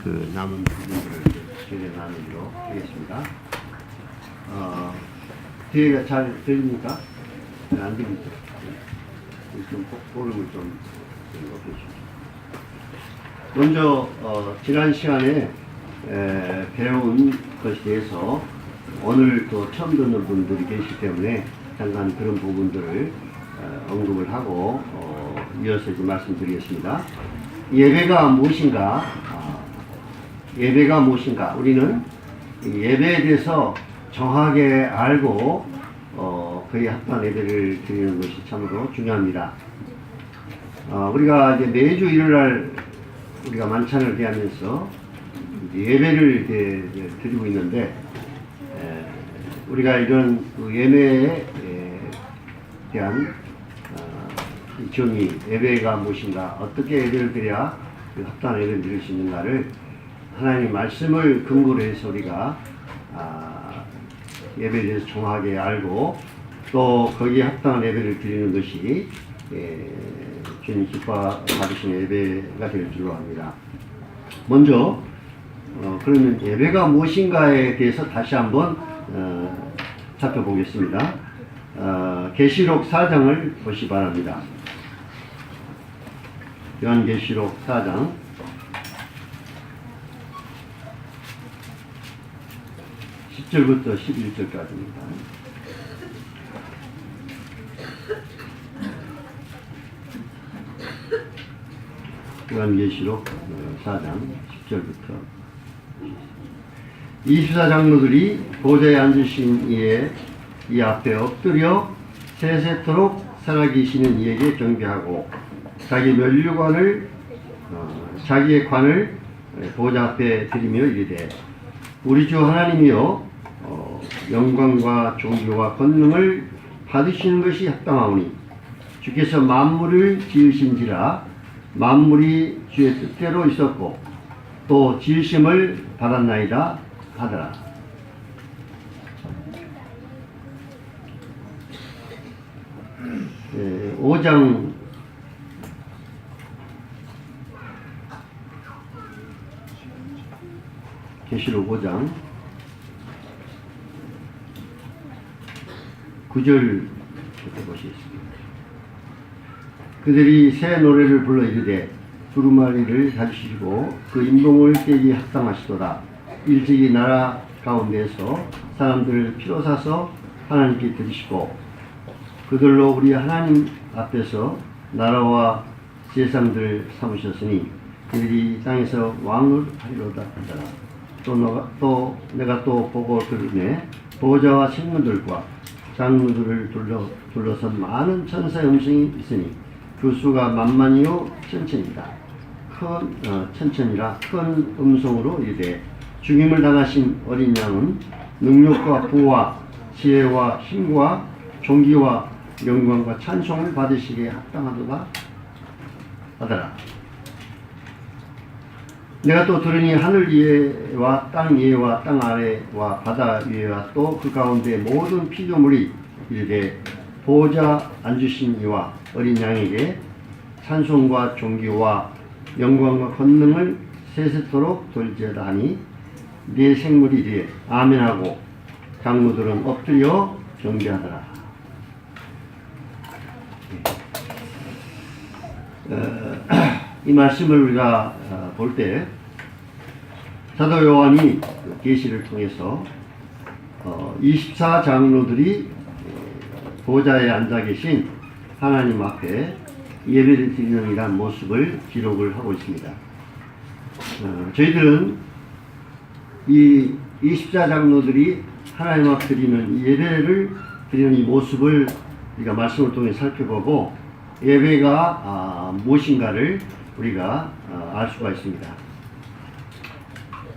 그 남은 부분들을 진행 나누기로 하겠습니다. 뒤에가 잘 들립니까? 네, 안 들리죠? 좀 볼륨을 좀 높여주십시오. 먼저 지난 시간에 배운 것에 대해서 오늘 또 처음 듣는 분들이 계시기 때문에 잠깐 그런 부분들을 언급을 하고 이어서 이제 말씀드리겠습니다. 예배가 무엇인가? 예배가 무엇인가? 우리는 예배에 대해서 정확하게 알고 그에 합당한 예배를 드리는 것이 참으로 중요합니다. 우리가 이제 매주 일요일날 우리가 만찬을 대하면서 예배를 드리고 있는데 우리가 이런 예배에 대한 정의, 예배가 무엇인가, 어떻게 예배를 드려야 그 합당한 예배를 드릴 수 있는가를 하나님 말씀을 근거로 해서 우리가 예배에 대해서 정확하게 알고 또 거기에 합당한 예배를 드리는 것이 주님 기뻐 받으시는 예배가 될 줄로 압니다. 먼저 그러면 예배가 무엇인가에 대해서 다시 한번 살펴보겠습니다. 계시록 4장을 보시 바랍니다. 요한계시록 4장 10절부터 11절까지입니다. 요한계시록 4장 10절부터 24장로들이 보좌에 앉으신 이에 이 앞에 엎드려 세세토록 살아계시는 이에게 경배하고 자기 면류관을 자기의 관을 보좌 앞에 드리며 이르되 우리 주 하나님이여 영광과 존귀와 권능을 받으시는 것이 합당하오니 주께서 만물을 지으신지라 만물이 주의 뜻대로 있었고 또 지으심을 받았나이다 하더라. 네, 5장 계시록 5장 9절 보시겠습니다. 그들이 새 노래를 불러 이르되 두루마리를 가지시고 그 인봉을 깨기 합당하시도다. 일찍이 나라 가운데서 사람들을 피로 사서 하나님께 드리시고 그들로 우리 하나님 앞에서 나라와 세상들을 삼으셨으니 그들이 땅에서 왕을 하리로다 하더라. 또 내가 또 보고 들으매 보좌와 생물들과 장로들을 둘러선 많은 천사의 음성이 있으니 그 수가 만만이요 천천이다. 천천이라 큰 음성으로 이르되 죽임을 당하신 어린 양은 능력과 부와 지혜와 힘과 존귀와 영광과 찬송을 받으시기에 합당하도다 하더라. 내가 또 들으니 하늘 위에와 땅 위에와 땅 아래와 바다 위에와 또 그 가운데 모든 피조물이 이르되 보호자 앉으신 이와 어린 양에게 찬송과 존귀와 영광과 권능을 세세토록 돌지어다 하니 네 생물이 이르되 아멘하고 장로들은 엎드려 경배하더라. 이 말씀을 우리가 볼 때 사도 요한이 계시를 통해서 24장로들이 보좌에 앉아 계신 하나님 앞에 예배를 드리는 이러한 모습을 기록을 하고 있습니다. 저희들은 이 24장로들이 하나님 앞에 드리는 예배를 드리는 이 모습을 우리가 말씀을 통해 살펴보고 예배가 무엇인가를 우리가 알 수가 있습니다.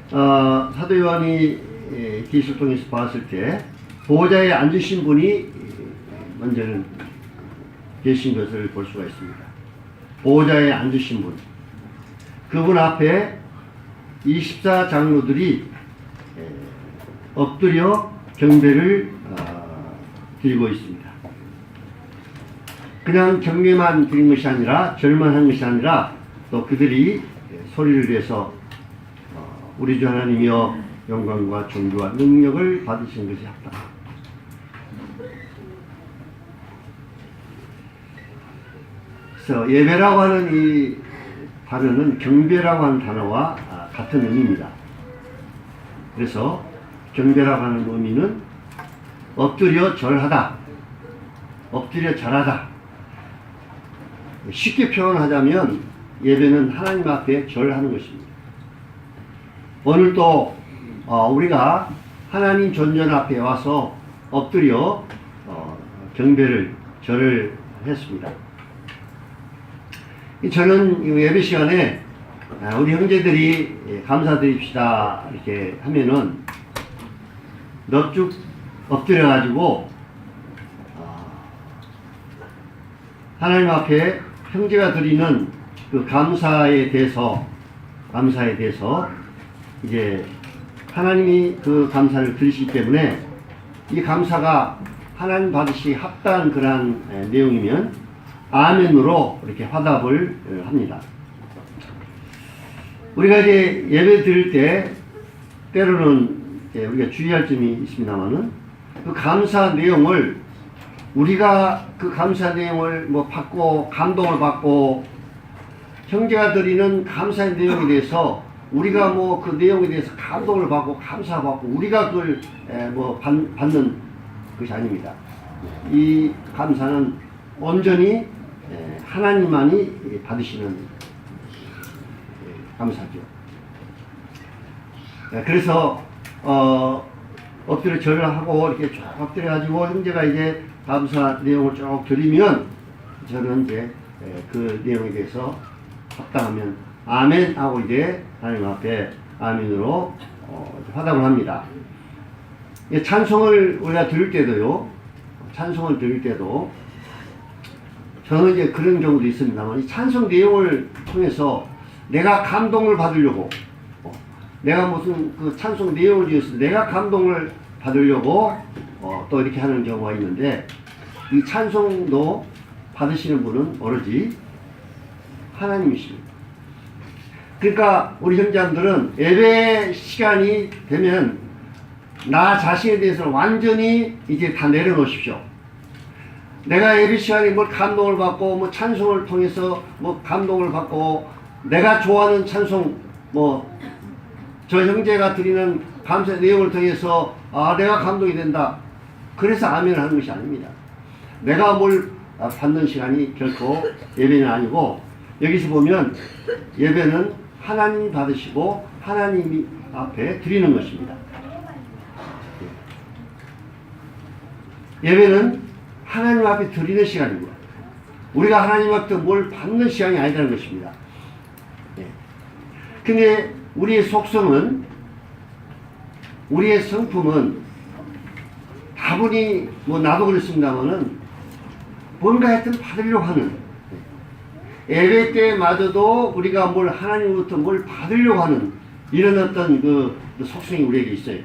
사도 요한이 계시를 통해서 봤을 때 보좌에 앉으신 분이 먼저는 계신 것을 볼 수가 있습니다. 보좌에 앉으신 분, 그분 앞에 24장로들이 엎드려 경배를 드리고 있습니다. 그냥 경배만 드린 것이 아니라 절만한 것이 아니라 또 그들이 소리를 내서 우리 주 하나님이여 영광과 존귀와 능력을 받으시는 것이 합당하다. 그래서 예배라고 하는 이 단어는 경배라고 하는 단어와 같은 의미입니다. 그래서 경배라고 하는 의미는 엎드려 절하다, 엎드려 절하다. 쉽게 표현하자면 예배는 하나님 앞에 절하는 것입니다. 오늘 또 우리가 하나님 존전 앞에 와서 엎드려 경배를 절을 했습니다. 저는 예배 시간에 우리 형제들이 감사드립시다 이렇게 하면은 넙죽 엎드려 가지고 하나님 앞에 형제가 드리는 그 감사에 대해서 이제 하나님이 그 감사를 들으시기 때문에 이 감사가 하나님 받으시 합당한 그러한 내용이면 아멘으로 이렇게 화답을 합니다. 우리가 이제 예배 드릴 때 때로는 우리가 주의할 점이 있습니다만은 그 감사 내용을 우리가 그 감사 내용을 받고 감동을 받고 형제가 드리는 감사의 내용에 대해서 우리가 그 내용에 대해서 감동을 받고 감사받고 우리가 그걸 받는 것이 아닙니다. 이 감사는 온전히 하나님만이 받으시는 감사죠. 그래서 엎드려 절을 하고 이렇게 쭉 엎드려 가지고 형제가 이제 감사 내용을 쭉 드리면 저는 이제 그 내용에 대해서 합당하면 아멘 하고 이제 하나님 앞에 아멘으로 화답을 합니다. 찬송을 우리가 드릴 때도요. 찬송을 드릴 때도 저는 이제 그런 경우도 있습니다만 이 찬송 내용을 통해서 내가 감동을 받으려고 내가 무슨 그 찬송 내용을 위해서 내가 감동을 받으려고 또 이렇게 하는 경우가 있는데 이 찬송도 받으시는 분은 오로지 하나님이십니다. 그러니까 우리 형제들은 예배 시간이 되면 나 자신에 대해서는 완전히 이제 다 내려놓으십시오. 내가 예배 시간에 감동을 받고 찬송을 통해서 감동을 받고 내가 좋아하는 찬송 저 형제가 드리는 감사 내용을 통해서 내가 감동이 된다. 그래서 아멘을 하는 것이 아닙니다. 내가 뭘 받는 시간이 결코 예배는 아니고 여기서 보면 예배는 하나님이 받으시고 하나님 앞에 드리는 것입니다. 예배는 하나님 앞에 드리는 시간입니다. 우리가 하나님 앞에 뭘 받는 시간이 아니라는 것입니다. 근데 우리의 속성은 우리의 성품은 다분히 나도 그렇습니다만은 뭔가 하여튼 받으려고 하는 예배 때마저도 우리가 하나님으로부터 뭘 받으려고 하는 이런 어떤 그 속성이 우리에게 있어요.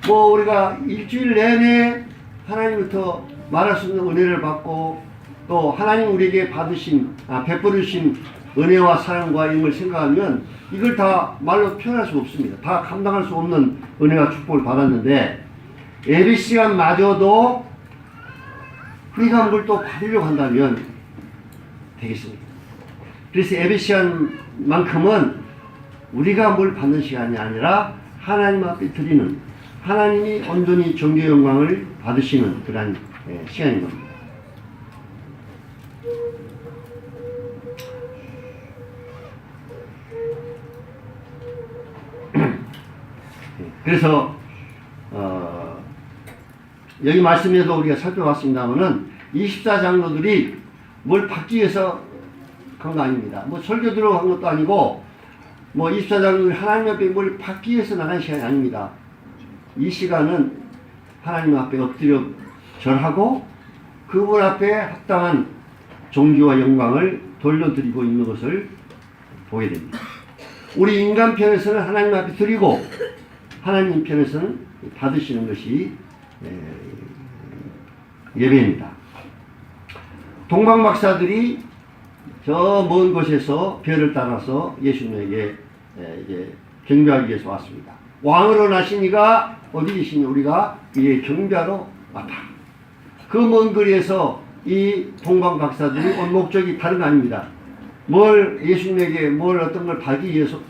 우리가 일주일 내내 하나님부터 말할 수 없는 은혜를 받고 또 하나님 우리에게 베풀으신 은혜와 사랑과 이런 걸 생각하면 이걸 다 말로 표현할 수 없습니다. 다 감당할 수 없는 은혜와 축복을 받았는데 예배 시간마저도 우리가 뭘 또 받으려고 한다면 되겠습니다. 그래서 예배 시간만큼은 우리가 뭘 받는 시간이 아니라 하나님 앞에 드리는 하나님이 온전히 존귀 영광을 받으시는 그러한 시간인 겁니다. 그래서 여기 말씀에도 우리가 살펴봤습니다만은 24장로들이 뭘 받기 위해서 그런 거 아닙니다. 설교 들어간 것도 아니고 24장로들이 하나님 앞에 뭘 받기 위해서 나간 시간이 아닙니다. 이 시간은 하나님 앞에 엎드려 절하고 그분 앞에 합당한 존귀와 영광을 돌려드리고 있는 것을 보게 됩니다. 우리 인간 편에서는 하나님 앞에 드리고 하나님 편에서는 받으시는 것이 예배입니다. 동방 박사들이 저 먼 곳에서 별을 따라서 예수님에게 이제 경배하기 위해서 왔습니다. 왕으로 나신 이가 어디 계시니 우리가 이의 경배하러 왔다. 그 먼 거리에서 이 동방 박사들이 온 목적이 다른 거 아닙니다. 뭘 예수님에게 뭘 어떤 걸 받기 위해서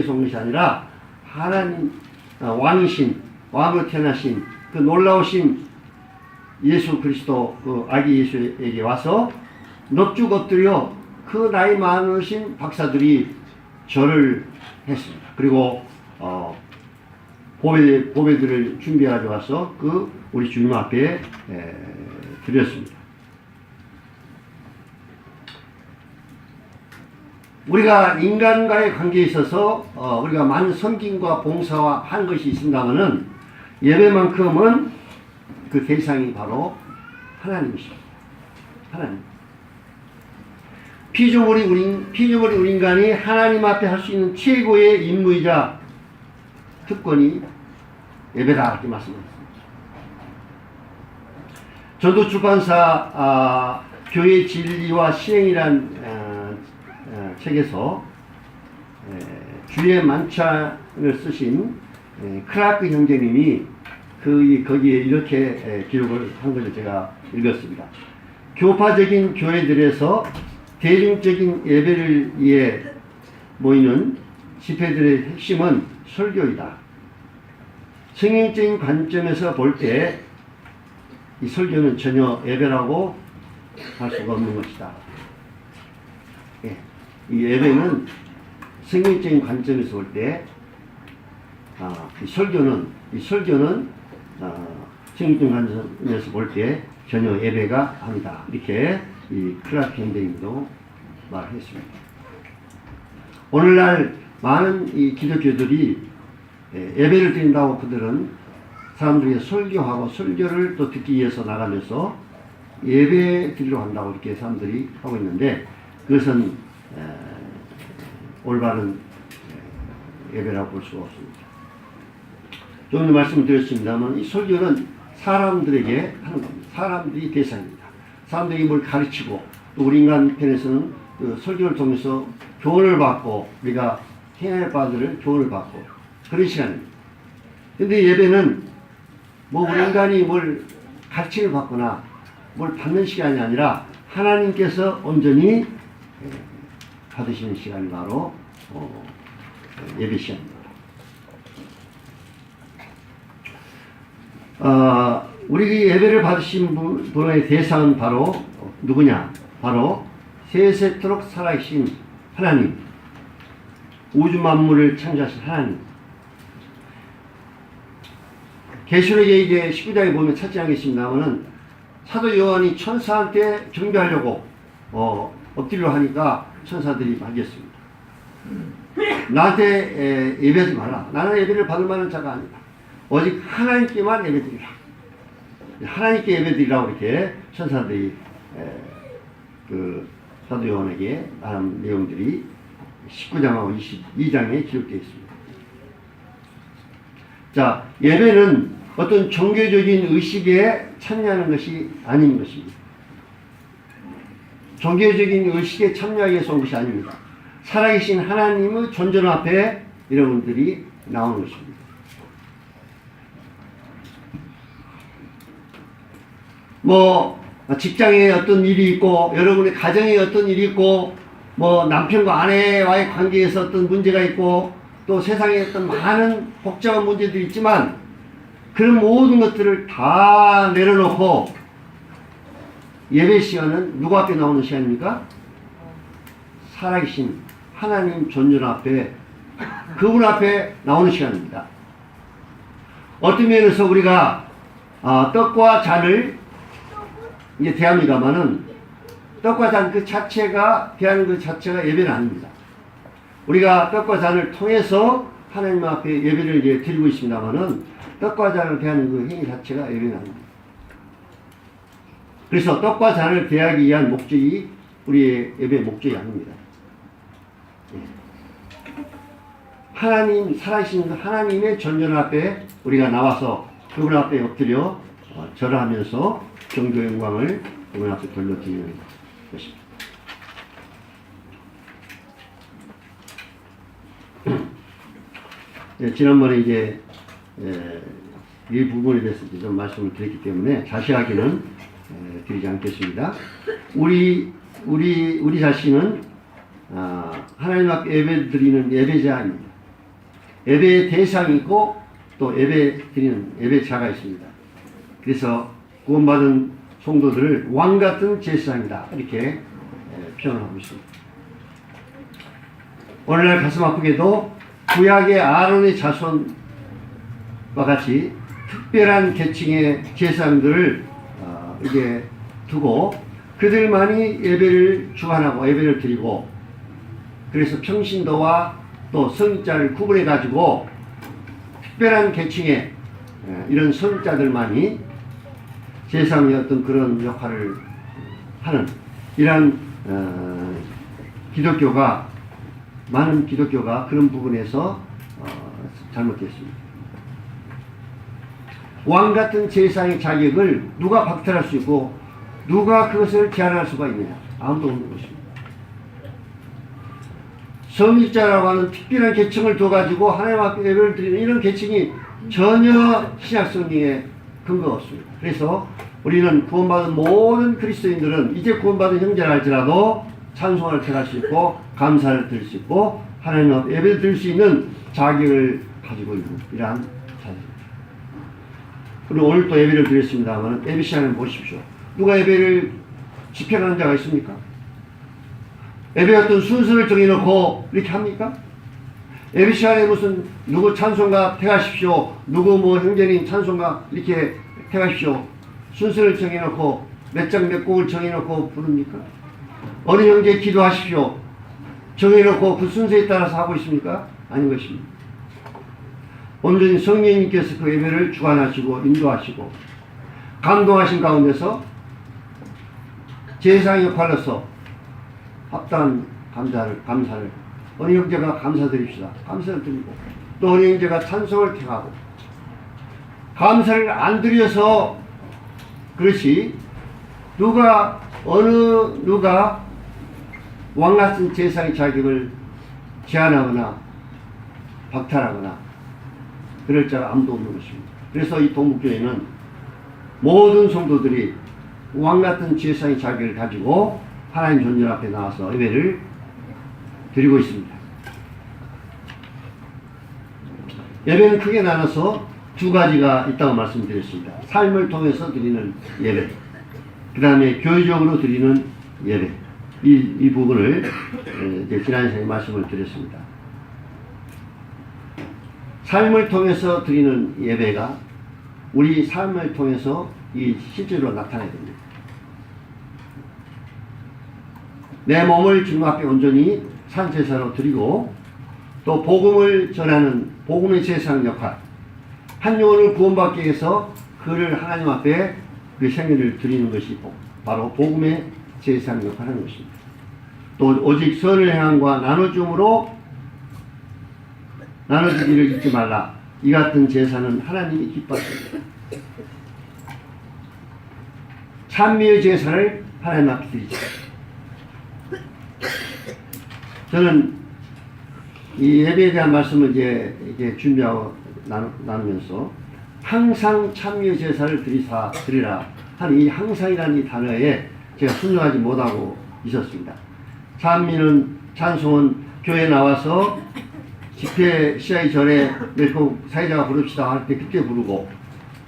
온 것이 아니라 하나님 왕이신 왕으로 태어나신 그 놀라우신 예수 그리스도 그 아기 예수에게 와서 넙죽 엎드려 그 나이 많으신 박사들이 절을 했습니다. 그리고 보배들을 준비하러 와서 그 우리 주님 앞에 드렸습니다. 우리가 인간과의 관계에 있어서 우리가 많은 섬김과 봉사와 한 것이 있습니다만은 예배만큼은 그 대상이 바로 하나님이십니다. 하나님. 피조물이 우리 인간이 하나님 앞에 할 수 있는 최고의 임무이자 특권이 예배다 이렇게 말씀하셨습니다. 저도 출판사 교회 진리와 실행이란 책에서 주의 만찬을 쓰신 크라크 형제님이 거기에 이렇게 기록을 한 것을 제가 읽었습니다. 교파적인 교회들에서 대중적인 예배를 위해 모이는 집회들의 핵심은 설교이다. 성경적인 관점에서 볼 때 이 설교는 전혀 예배라고 할 수가 없는 것이다. 이 예배는 성경적인 관점에서 볼 때 이 설교는 성경적인 관점에서 볼 때 전혀 예배가 아니다. 이렇게 이 크라크 형제님도 말했습니다. 오늘날 많은 이 기독교들이 예배를 드린다고 그들은 사람들에게 설교하고 설교를 또 듣기 위해서 나가면서 예배 드리러 간다고 이렇게 사람들이 하고 있는데 그것은 올바른 예배라고 볼 수가 없습니다. 좀 전에 말씀을 드렸습니다만 이 설교는 사람들에게 하는 겁니다. 사람들이 대상입니다. 사람들이 뭘 가르치고 또 우리 인간 편에서는 그 설교를 통해서 교훈을 받고 우리가 해야 받을 교훈을 받고 그런 시간입니다. 근데 예배는 뭐 우리 인간이 뭘 가르침을 받거나 뭘 받는 시간이 아니라 하나님께서 온전히 받으시는 시간이 바로 예배 시간입니다. 우리 예배를 받으신 분의 대상은 바로 누구냐? 바로 세세토록 살아계신 하나님, 우주 만물을 창조하신 하나님. 계시록에 이제 19장에 보면 찾지 않겠습니다만은 사도 요한이 천사한테 경배하려고 엎드리려 하니까 천사들이 말렸습니다. 나한테 예배하지 말라. 나는 예배를 받을 만한 자가 아니다. 오직 하나님께만 예배드리라. 하나님께 예배드리라고 이렇게 천사들이 그 사도 요한에게 말한 내용들이 19장하고 22장에 기록되어 있습니다. 자, 예배는 어떤 종교적인 의식에 참여하는 것이 아닌 것입니다. 종교적인 의식에 참여하기 위해서 온 것이 아닙니다. 살아계신 하나님의 존재 앞에 여러분들이 나오는 것입니다. 뭐 직장에 어떤 일이 있고 여러분의 가정에 어떤 일이 있고 뭐 남편과 아내와의 관계에서 어떤 문제가 있고 또 세상에 어떤 많은 복잡한 문제들이 있지만 그런 모든 것들을 다 내려놓고 예배 시간은 누구 앞에 나오는 시간입니까? 살아계신 하나님 존재 앞에 그분 앞에 나오는 시간입니다. 어떤 면에서 우리가 떡과 잔을 이제 대합니다마는 떡과 잔 그 자체가 대하는 그 자체가 예배는 아닙니다. 우리가 떡과 잔을 통해서 하나님 앞에 예배를 이제 드리고 있습니다만은 떡과 잔을 대하는 그 행위 자체가 예배는 아닙니다. 그래서 떡과 잔을 대하기 위한 목적이 우리의 예배의 목적이 아닙니다. 하나님, 살아계신 하나님의 존재 앞에 우리가 나와서 그분 앞에 엎드려 절하면서 경도 영광을 그분 앞에 돌려드리는 것입니다. 지난번에 이제 이 부분에 대해서 좀 말씀을 드렸기 때문에 자세하게는 드리지 않겠습니다. 우리 자신은 하나님 앞에 예배 드리는 예배자입니다. 예배의 대상이 있고 또 예배 드리는 예배자가 있습니다. 그래서 구원받은 성도들을 왕같은 제사장이다 이렇게 표현하고 있습니다. 오늘날 가슴 아프게도 구약의 아론의 자손과 같이 특별한 계층의 제사장들을 이게 두고 그들만이 예배를 주관하고 예배를 드리고, 그래서 평신도와 또 성자를 구분해 가지고 특별한 계층의 이런 성자들만이 제사장의 어떤 그런 역할을 하는 이러한 기독교가, 많은 기독교가 그런 부분에서 잘못됐습니다. 왕같은 제사장의 자격을 누가 박탈할 수 있고 누가 그것을 제한할 수가 있느냐? 아무도 없는 것입니다. 성직자라고 하는 특별한 계층을 둬가지고 하나님 앞에 예배를 드리는 이런 계층이 전혀 신약 성경에 근거가 없습니다. 그래서 우리는 구원받은 모든 그리스도인들은 이제 구원받은 형제라 할지라도 찬송을 드릴 수 있고 감사를 드릴 수 있고 하나님 앞에 예배를 드릴 수 있는 자격을 가지고 있는 이러한 자들입니다. 그리고 오늘 또 예배를 드렸습니다만 예배 시간에 보십시오. 누가 예배를 집행하는 자가 있습니까? 예배 어떤 순서를 정해놓고 이렇게 합니까? 예배 시간에 무슨 누구 찬송가 택하십시오, 누구 뭐 형제님 찬송가 이렇게 택하십시오, 순서를 정해놓고 몇 장 몇 곡을 정해놓고 부릅니까? 어느 형제 기도하십시오 정해놓고 그 순서에 따라서 하고 있습니까? 아닌 것입니다. 온전히 성령님께서 그 예배를 주관하시고 인도하시고 감동하신 가운데서 제사장 역할로서 합당한 감사를 어느 형제가 감사드립시다. 감사를 드리고 또 어느 형제가 찬송을 택하고, 감사를 안 드려서 그렇지 누가 왕같은 제사장의 자격을 제한하거나 박탈하거나 그럴 자가 아무도 없는 것입니다. 그래서 이 동북교회는 모든 성도들이 왕같은 제사장의 자격을 가지고 하나님 존재 앞에 나와서 예배를 드리고 있습니다. 예배는 크게 나눠서 두 가지가 있다고 말씀드렸습니다. 삶을 통해서 드리는 예배, 그 다음에 교회적으로 드리는 예배. 이 부분을 이제 지난 시간에 말씀을 드렸습니다. 삶을 통해서 드리는 예배가 우리 삶을 통해서 이 실제로 나타나야 됩니다. 내 몸을 주님 앞에 온전히 산제사로 드리고 또 복음을 전하는 복음의 제사장 역할, 한 영혼을 구원받기 위해서 그를 하나님 앞에 그 생애를 드리는 것이 바로 복음의 제사장 역할을 하는 것입니다. 또 오직 선을 행함과 나눠줌으로 나눠주기를 잊지 말라. 이 같은 제사는 하나님이 기뻐하십니다. 찬미의 제사를 하나님 앞에 드리죠. 저는 이 예배에 대한 말씀을 이제 준비하고 나누면서 항상 찬미의 제사를 드리라 하는 이 항상이라는 이 단어에 제가 순종하지 못하고 있었습니다. 찬미는, 찬송은 교회에 나와서 집회 시작이 전에 꼭 사회자가 부릅시다 할 때 그때 부르고,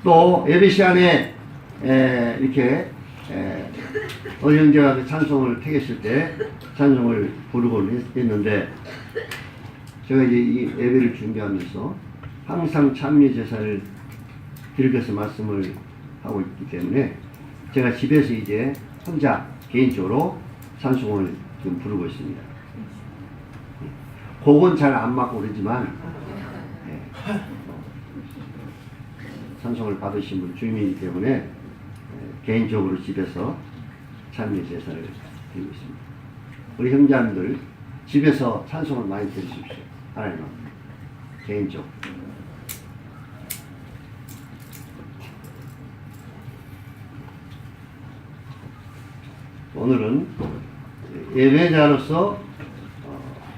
또 예배 시간에 이렇게 어느 형제가 찬송을 택했을 때 찬송을 부르고 했는데, 제가 이제 이 예배를 준비하면서 항상 찬미 제사를 드릴 것을 말씀을 하고 있기 때문에 제가 집에서 이제 혼자 개인적으로 찬송을 지금 부르고 있습니다. 곡은 잘 안 맞고 그러지만 찬송을 받으신 분 주님이기 때문에 개인적으로 집에서 찬미 제사를 드리고 있습니다. 우리 형제님들 집에서 찬송을 많이 드리십시오. 하나님 앞에 개인적으로. 오늘은 예배자로서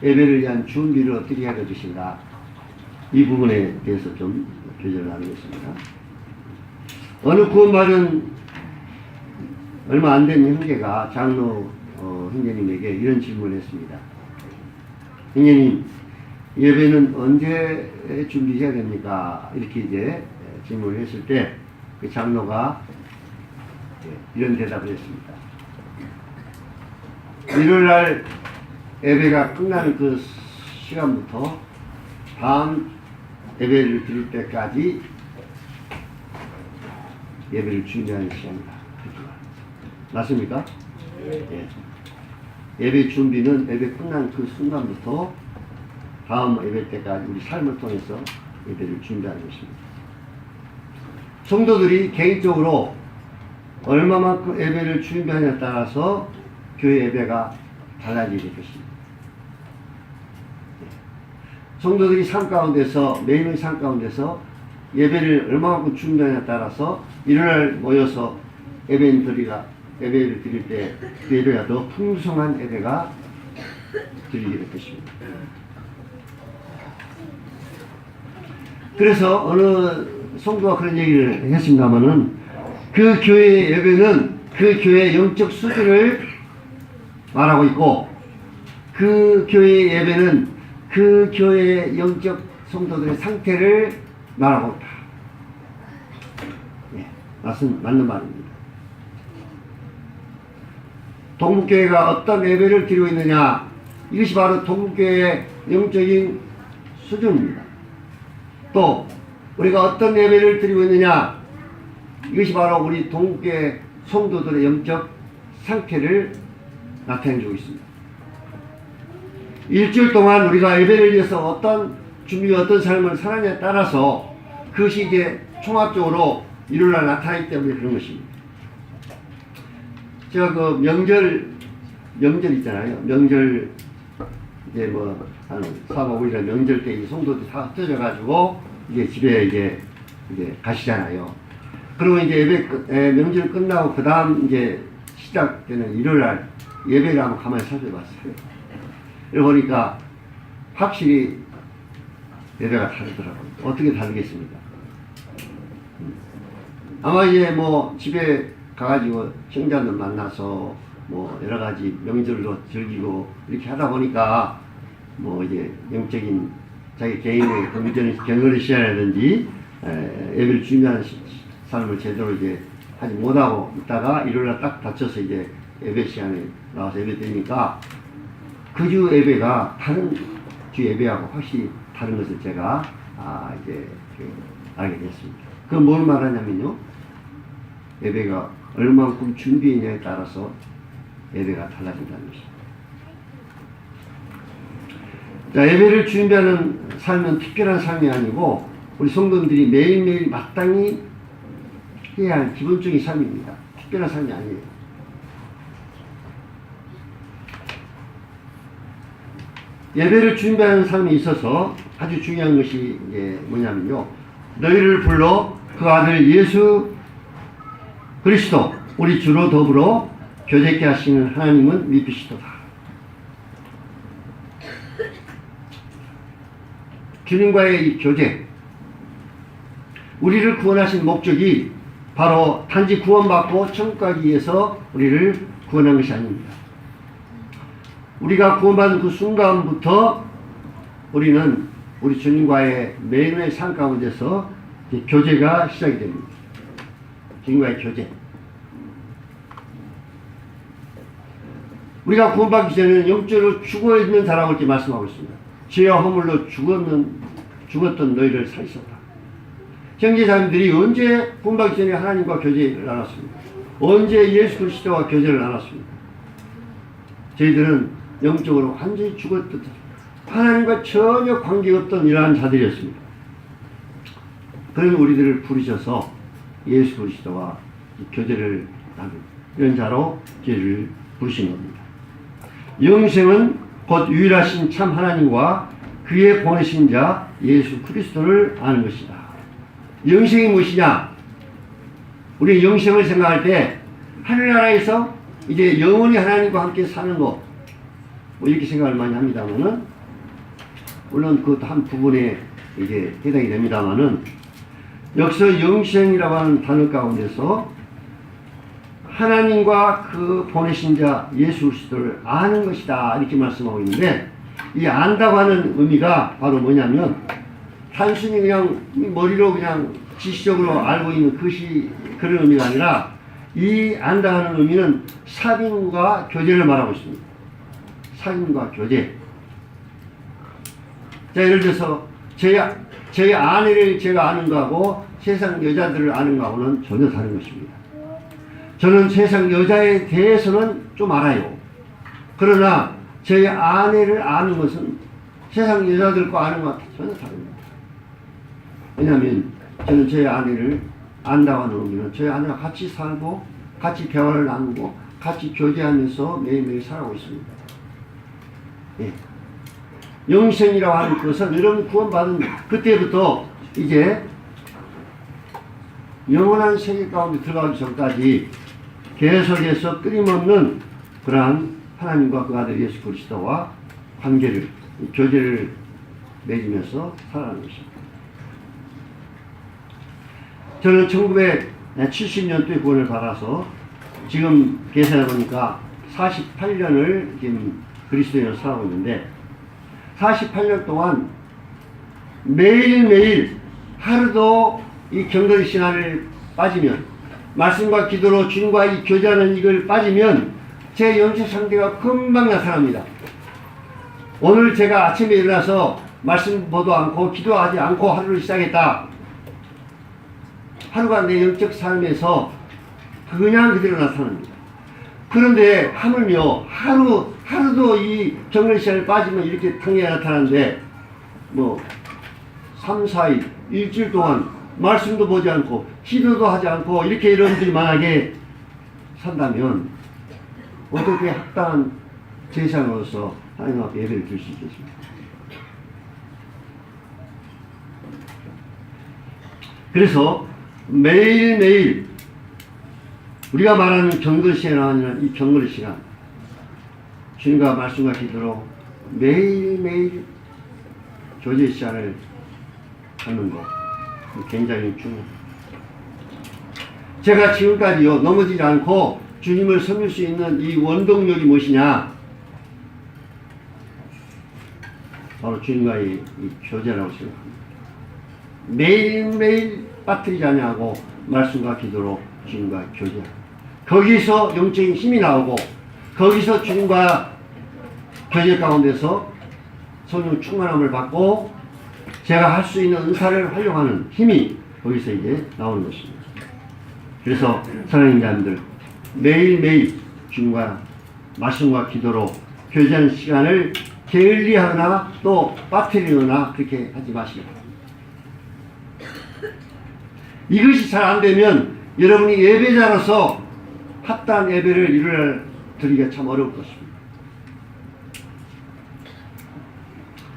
예배를 위한 준비를 어떻게 해야 되신가 이 부분에 대해서 좀 교제를 나누겠습니다. 어느 구원받은 얼마 안 된 형제가 장로 형제님에게 이런 질문을 했습니다. 형제님, 예배는 언제 준비해야 됩니까? 이렇게 이제 질문을 했을 때 그 장로가 이런 대답을 했습니다. 일요일날 예배가 끝나는 그 시간부터 다음 예배를 드릴 때까지 예배를 준비하는 시간이다. 맞습니까? 예. 예배 준비는 예배 끝난 그 순간부터 다음 예배 때까지 우리 삶을 통해서 예배를 준비하는 것입니다. 성도들이 개인적으로 얼마만큼 예배를 준비하냐에 따라서 교회 예배가 달라지게 것입니다. 성도들이 삶 가운데서, 매일의 삶 가운데서 예배를 얼마만큼 준비하냐에 따라서 일요일 모여서 예배를 드릴 때 그 예배가 더 풍성한 예배가 드리게 될 것입니다. 그래서 어느 성도가 그런 얘기를 했습니다마는 그 교회의 예배는 그 교회의 영적 수준을 말하고 있고 그 교회의 예배는 그 교회의 영적 성도들의 상태를 말하고 있다. 예, 맞는 말입니다. 동북교회가 어떤 예배를 드리고 있느냐, 이것이 바로 동북교회의 영적인 수준입니다. 또 우리가 어떤 예배를 드리고 있느냐, 이것이 바로 우리 동북교회 성도들의 영적 상태를 나타내주고 있습니다. 일주일 동안 우리가 예배를 위해서 어떤 준비와 어떤 삶을 살았냐에 따라서 그것이 이제 총합적으로 일요일날 나타나기 때문에 그런 것입니다. 제가 그 명절 있잖아요. 명절 이제 뭐 한 4박 5일이나 명절 때 이 성도들이 다 흩어져가지고 이제 집에 이제 가시잖아요. 그리고 이제 명절 끝나고 그 다음 이제 시작되는 일요일날 예배를 한번 가만히 살펴봤어요. 보니까 확실히 예배가 다르더라고요. 어떻게 다르겠습니까? 아마 이제 뭐 집에 가가지고 형제들 만나서 뭐 여러 가지 명절로 즐기고 이렇게 하다 보니까 뭐 이제 영적인 자기 개인의 경건의 시간이라든지 예배를 준비하는 삶을 제대로 이제 하지 못하고 있다가 일요일날 딱 다쳐서 이제 예배 시간에 나와서 예배 드리니까 그 주 예배가 다른 주 예배하고 확실히 다른 것을 제가 이제 알게 됐습니다. 그건 뭘 말하냐면요, 예배가 얼마만큼 준비했냐에 따라서 예배가 달라진다는 것입니다. 자, 예배를 준비하는 삶은 특별한 삶이 아니고 우리 성도들이 매일매일 마땅히 해야 할 기본적인 삶입니다. 특별한 삶이 아니에요. 예배를 준비하는 삶에 있어서 아주 중요한 것이 이제 뭐냐면요, 너희를 불러 그 아들 예수 그리스도 우리 주로 더불어 교제케 하시는 하나님은 믿으시도다. 주님과의 이 교제, 우리를 구원하신 목적이 바로 단지 구원받고 천국 가기 위해서 우리를 구원한 것이 아닙니다. 우리가 구원받은 그 순간부터 우리는 우리 주님과의 매일의 삶 가운데서 교제가 시작이 됩니다. 주님과의 교제. 우리가 구원받기 전에는 영적으로 죽어있는 사람을 이렇게 말씀하고 있습니다. 죄와 허물로 죽었던 너희를 살리셨다. 형제자매들이 언제 구원받기 전에 하나님과 교제를 나눴습니까? 언제 예수 그리스도와 교제를 나눴습니까? 저희들은 영적으로 완전히 죽었던, 하나님과 전혀 관계없던 이러한 자들이었습니다. 그런 우리들을 부르셔서 예수 그리스도와 교제를 나눈 이런 자로 저희를 부르신 겁니다. 영생은 곧 유일하신 참 하나님과 그의 보내신 자 예수 그리스도를 아는 것이다. 영생이 무엇이냐? 우리 영생을 생각할 때 하늘나라에서 이제 영원히 하나님과 함께 사는 것, 뭐 이렇게 생각을 많이 합니다만은, 물론 그것도 한 부분의 이게 해당이 됩니다만은 여기서 영생이라고 하는 단어 가운데서 하나님과 그 보내신 자 예수 그리스도를 아는 것이다 이렇게 말씀하고 있는데, 이 안다고 하는 의미가 바로 뭐냐면 단순히 그냥 머리로 그냥 지식적으로 알고 있는 것이 그런 의미가 아니라, 이 안다 하는 의미는 사귐과 교제를 말하고 있습니다. 사귐과 교제. 자, 예를 들어서 제 아내를 제가 아는 거하고 세상 여자들을 아는 거하고는 전혀 다른 것입니다. 저는 세상 여자에 대해서는 좀 알아요. 그러나 제 아내를 아는 것은 세상 여자들과 아는 것과 전혀 다릅니다. 왜냐하면 저는 제 아내를 안다고 하는 의미는 저희 아내와 같이 살고 같이 대화를 나누고 같이 교제하면서 매일매일 살아가고 있습니다. 예. 영생이라고 하는 것은 여러분 구원받은 그때부터 이제 영원한 세계 가운데 들어가기 전까지 계속해서 끊임없는 그러한 하나님과 그 아들 예수 그리스도와 관계를, 교제를 맺으면서 살아가는 것입니다. 저는 1970년도에 구원을 받아서 지금 계산해 보니까 48년을 지금 그리스도인으로 살아오고 있는데, 48년 동안 매일매일 하루도 이 경건의 신앙을 빠지면, 말씀과 기도로 주님과 이 교제하는 이걸 빠지면 제 영적 상태가 금방 나타납니다. 오늘 제가 아침에 일어나서 말씀 보도 않고 기도하지 않고 하루를 시작했다. 하루가 내 영적 삶에서 그냥 그대로 나타납니다. 그런데 하물며 하루도 이 경건의 시간을 빠지면 이렇게 통해야 나타나는데, 3, 4일, 일주일 동안 말씀도 보지 않고 기도도 하지 않고 이렇게 여러분들이 만약에 산다면 어떻게 합당한 제사장으로서 하나님 앞에 예배를 드릴 수 있겠습니까? 그래서 매일매일 우리가 말하는 경건 시간은 이 경건의 시간, 주님과 말씀과 기도로 매일매일 교제 시간을 갖는 것 굉장히 중요합니다. 제가 지금까지요 넘어지지 않고 주님을 섬길 수 있는 이 원동력이 무엇이냐? 바로 주님과의 이 교제라고 생각합니다. 매일매일 빠뜨리지 않냐고 말씀과 기도로 주님과 교제합니다. 거기서 영적인 힘이 나오고, 거기서 주님과 교제 가운데서 성령 충만함을 받고 제가 할 수 있는 은사를 활용하는 힘이 거기서 이제 나오는 것입니다. 그래서 사랑하는 자님들, 매일매일 주님과 말씀과 기도로 교제하는 시간을 게을리하거나 또 빠뜨리거나 그렇게 하지 마시기 바랍니다. 이것이 잘 안되면 여러분이 예배자로서 합당한 예배를 드리기가 참 어려울 것입니다.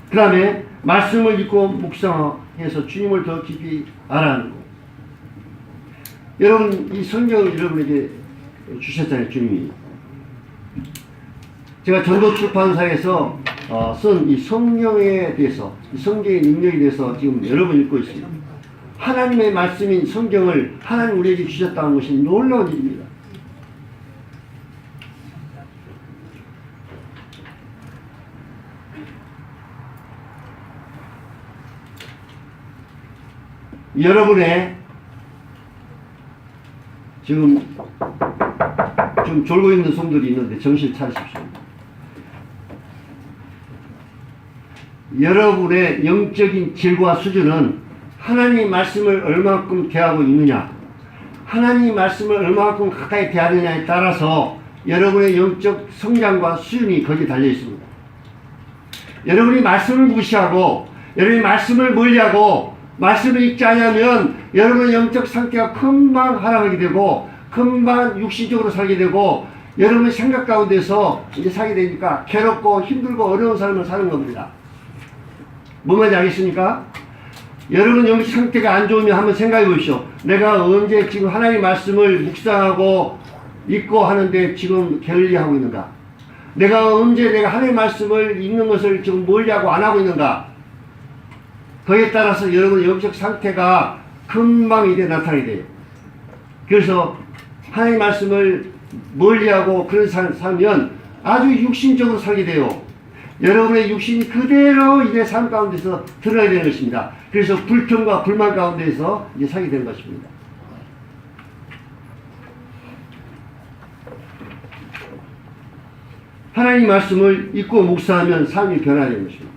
그 다음에 말씀을 읽고 묵상해서 주님을 더 깊이 알아가는 것. 여러분, 이 성경을 여러분에게 주셨잖아요, 주님이. 제가 전도출판사에서 쓴 이 성령에 대해서, 이 성경의 능력에 대해서 지금 여러 번 읽고 있습니다. 하나님의 말씀인 성경을 하나님 우리에게 주셨다는 것이 놀라운 일입니다. 여러분의 지금 졸고 있는 성들이 있는데 정신 차리십시오. 여러분의 영적인 질과 수준은 하나님 말씀을 얼마만큼 대하고 있느냐, 하나님 말씀을 얼마만큼 가까이 대하느냐에 따라서 여러분의 영적 성장과 수준이 거기에 달려 있습니다. 여러분이 말씀을 무시하고 여러분이 말씀을 멀리하고 말씀을 읽지 않으면 여러분의 영적 상태가 금방 하락하게 되고 금방 육신적으로 살게 되고 여러분의 생각 가운데서 이제 살게 되니까 괴롭고 힘들고 어려운 삶을 사는 겁니다. 뭔 말인지 알겠습니까? 여러분 영적 상태가 안 좋으면 한번 생각해 보십시오. 내가 언제 지금 하나님의 말씀을 묵상하고 읽고 하는데 지금 게을리하고 있는가? 내가 언제 내가 하나님의 말씀을 읽는 것을 지금 멀리하고 안 하고 있는가? 거기에 따라서 여러분의 영적 상태가 금방 이제 나타나게 돼요. 그래서 하나님의 말씀을 멀리하고 그런 살면 아주 육신적으로 살게 돼요. 여러분의 육신이 그대로 이제 삶 가운데서 드러나야 되는 것입니다. 그래서 불평과 불만 가운데서 이제 살게 되는 것입니다. 하나님 말씀을 읽고 묵상하면 삶이 변화되는 것입니다.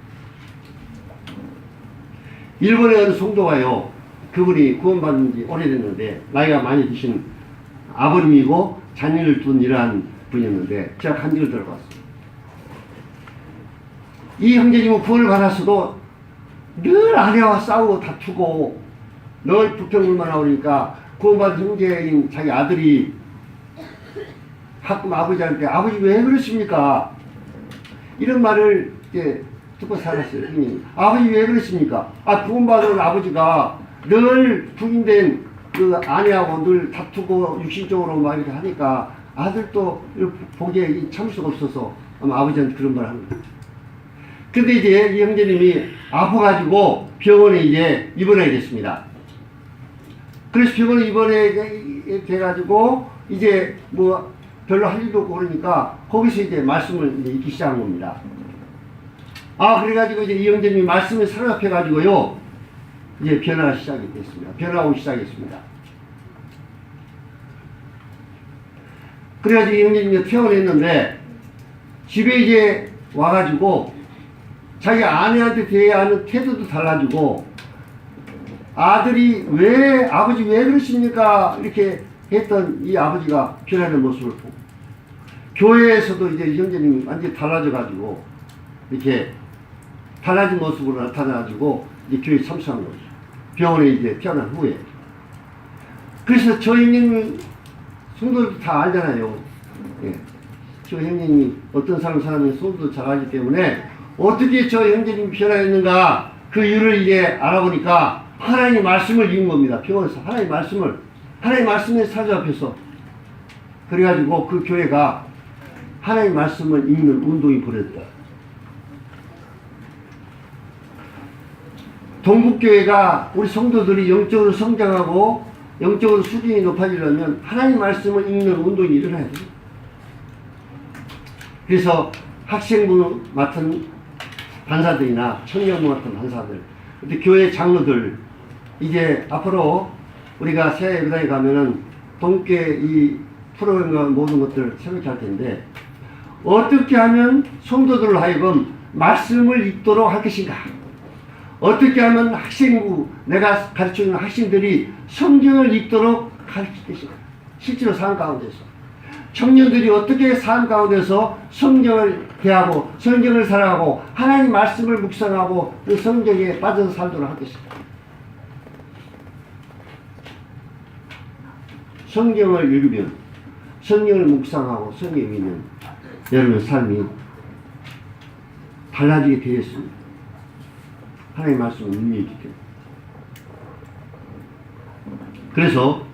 일본의 어느 성도가요, 그분이 구원받은 지 오래됐는데 나이가 많이 드신 아버님이고 자녀를 둔 이러한 분이었는데 제가 간증을 들어봤어요. 이 형제님은 구원을 받았어도 늘 아내와 싸우고 다투고 늘 불평불만하고 그러니까 구원받은 형제인 자기 아들이 가끔 아버지한테 아버지 왜 그러십니까? 이런 말을 이제 듣고 살았어요. 아버지 왜 그러십니까? 구원받은 아버지가 늘 부인된 그 아내하고 늘 다투고 육신적으로 막 이렇게 하니까 아들도 보기에 참을 수가 없어서 아마 아버지한테 그런 말을 하는 거예요. 근데 이제 이 형제님이 아파가지고 병원에 이제 입원하게 됐습니다. 그래서 병원에 입원하게 돼가지고 이제 뭐 별로 할 일도 없고 그러니까 거기서 이제 말씀을 이제 읽기 시작한 겁니다. 그래가지고 이제 이 형제님이 말씀을 사로잡혀가지고요, 이제 변화가 시작이 됐습니다. 변화하기 시작했습니다. 그래가지고 이 형제님이 퇴원했는데 집에 이제 와가지고 자기 아내한테 대하는 태도도 달라지고 아들이 아버지 왜 그러십니까? 이렇게 했던 이 아버지가 변하는 모습을 보고 교회에서도 이제 이 형제님이 완전히 달라져가지고 이렇게 달라진 모습으로 나타나가지고 이제 교회에 참석한 거죠. 병원에 이제 태어난 후에. 그래서 저 형님 성도들도 다 알잖아요. 예. 저 형님이 어떤 사람의 성도도 잘 알기 때문에 어떻게 저 형제님이 변화했는가 그 이유를 이제 알아보니까 하나님의 말씀을 읽은 겁니다. 병원에서 하나님의 말씀에 사로잡혀서 그래가지고 그 교회가 하나님의 말씀을 읽는 운동이 벌어졌다. 동북교회가 우리 성도들이 영적으로 성장하고 영적으로 수준이 높아지려면 하나님 말씀을 읽는 운동이 일어나야 돼요. 그래서 학생부 맡은 반사들이나 청년부 맡은 반사들, 교회 장로들, 이제 앞으로 우리가 새 예배당에 가면은 동교회 이 프로그램과 모든 것들을 새롭게 할 텐데 어떻게 하면 성도들로 하여금 말씀을 읽도록 할 것인가? 어떻게 하면 학생부, 내가 가르치는 학생들이 성경을 읽도록 가르칠 것인가? 실제로 삶 가운데서. 청년들이 어떻게 삶 가운데서 성경을 대하고 성경을 살아가고 하나님 말씀을 묵상하고 그 성경에 빠져서 살도록 할 것인가? 성경을 읽으면, 성경을 묵상하고 성경을 읽으면 여러분 삶이 달라지게 되어 있습니다. 하나님의 말씀은 의미 있기 때문에. 그래서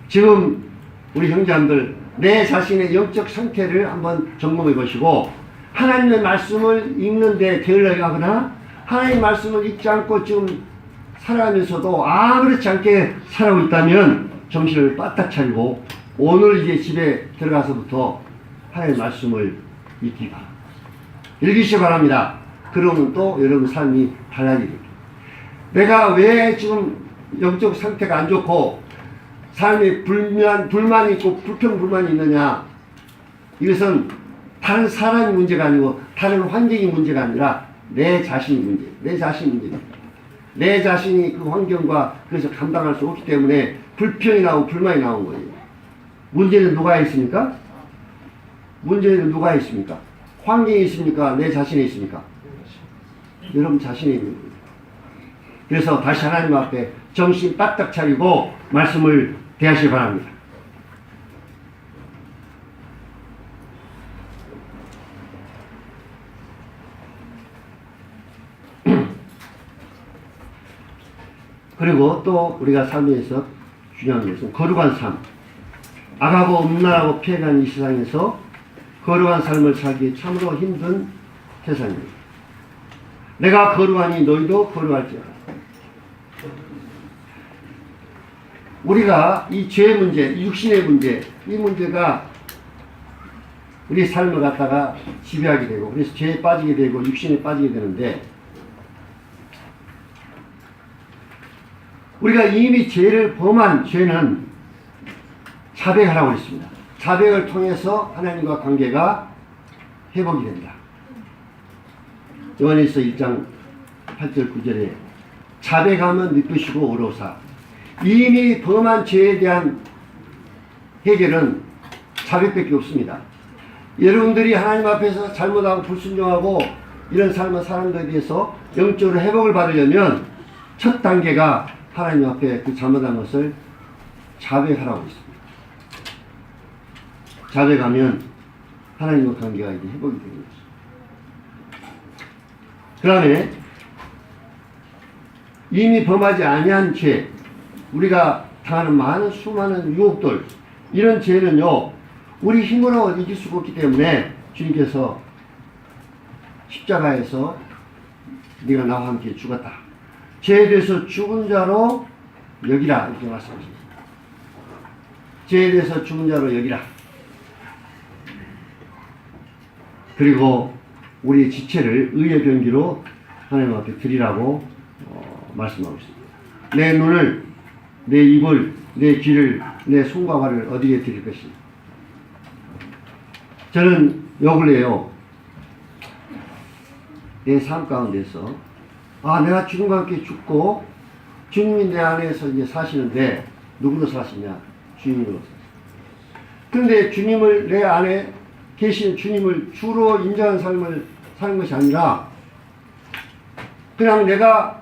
지금 우리 형제님들 내 자신의 영적 상태를 한번 점검해 보시고 하나님의 말씀을 읽는데 게을러 하거나 하나님의 말씀을 읽지 않고 지금 살아가면서도 아무렇지 않게 살아오고 있다면 정신을 바짝 차리고 오늘 이제 집에 들어가서부터 하나님의 말씀을 읽기 바랍니다. 읽으시기 바랍니다. 그러면 또 여러분 삶이 달라집니다. 내가 왜 지금 영적 상태가 안 좋고 삶에 불만이 있고 불평불만이 있느냐? 이것은 다른 사람의 문제가 아니고 다른 환경의 문제가 아니라 내 자신의 문제, 내 자신의 문제입니다. 내 자신이 그 환경과 그래서 감당할 수 없기 때문에 불평이 나오고 불만이 나온 거예요. 문제는 누가 있습니까? 문제는 누가 있습니까? 환경이 있습니까? 내 자신이 있습니까? 여러분 자신이 있는 거예요. 그래서 다시 하나님 앞에 정신 바짝 차리고 말씀을 대하시기 바랍니다. 그리고 또 우리가 삶에서 중요한 것은 거룩한 삶. 악하고 음란하고 폐해간 이 세상에서 거룩한 삶을 살기 참으로 힘든 세상입니다. 내가 거룩하니 너희도 거룩할지어다. 우리가 이 죄 문제, 이 육신의 문제, 이 문제가 우리 삶을 갖다가 지배하게 되고, 그래서 죄에 빠지게 되고 육신에 빠지게 되는데, 우리가 이미 죄를 범한 죄는 자백하라고 했습니다. 자백을 통해서 하나님과 관계가 회복이 된다. 요한일서 1장 8절 9절에 자백하면 느끼시고 오로사. 이미 범한 죄에 대한 해결은 자백밖에 없습니다. 여러분들이 하나님 앞에서 잘못하고 불순종하고 이런 삶을 사는 것에 대해서 영적으로 회복을 받으려면 첫 단계가 하나님 앞에 그 잘못한 것을 자백하라고 했습니다. 자백하면 하나님과 관계가 이제 회복이 되는 거죠. 그 다음에 이미 범하지 아니한 죄, 우리가 당하는 많은 수많은 유혹들, 이런 죄는요 우리 힘으로 이길 수가 없기 때문에 주님께서 십자가에서 네가 나와 함께 죽었다, 죄에 대해서 죽은 자로 여기라, 이렇게 말씀하십니다. 죄에 대해서 죽은 자로 여기라. 그리고 우리의 지체를 의의 병기로 하나님 앞에 드리라고 말씀하고 있습니다. 내 눈을, 내 입을, 내 귀를, 내 손과 발을 어디에 드릴 것인가. 저는 요 근래요, 내 삶 가운데서 내가 주님과 함께 죽고 주님이 내 안에서 이제 사시는데 누구로 사시냐? 주님으로 사시죠. 그런데 주님을, 내 안에 계신 주님을 주로 인정하는 삶을 사는 것이 아니라 그냥 내가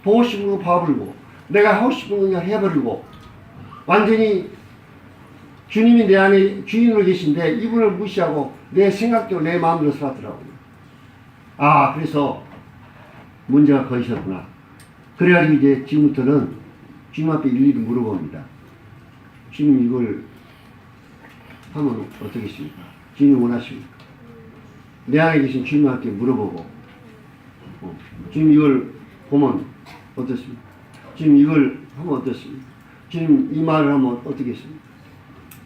보고 싶은 거 봐버리고 내가 하고 싶은 거 그냥 해버리고 완전히 주님이 내 안에 주인으로 계신데 이분을 무시하고 내 생각대로 내 마음대로 살았더라고요. 그래서 문제가 거기셨구나. 그래가지고 이제 지금부터는 주님 앞에 일일이 물어봅니다. 주님, 이걸 하면 어떻겠습니까? 주님이 원하십니까? 내 안에 계신 주님한테 물어보고, 주님 이걸 보면 어떻습니까? 주님 이걸 하면 어떻습니까? 주님 이 말을 하면 어떻겠습니까?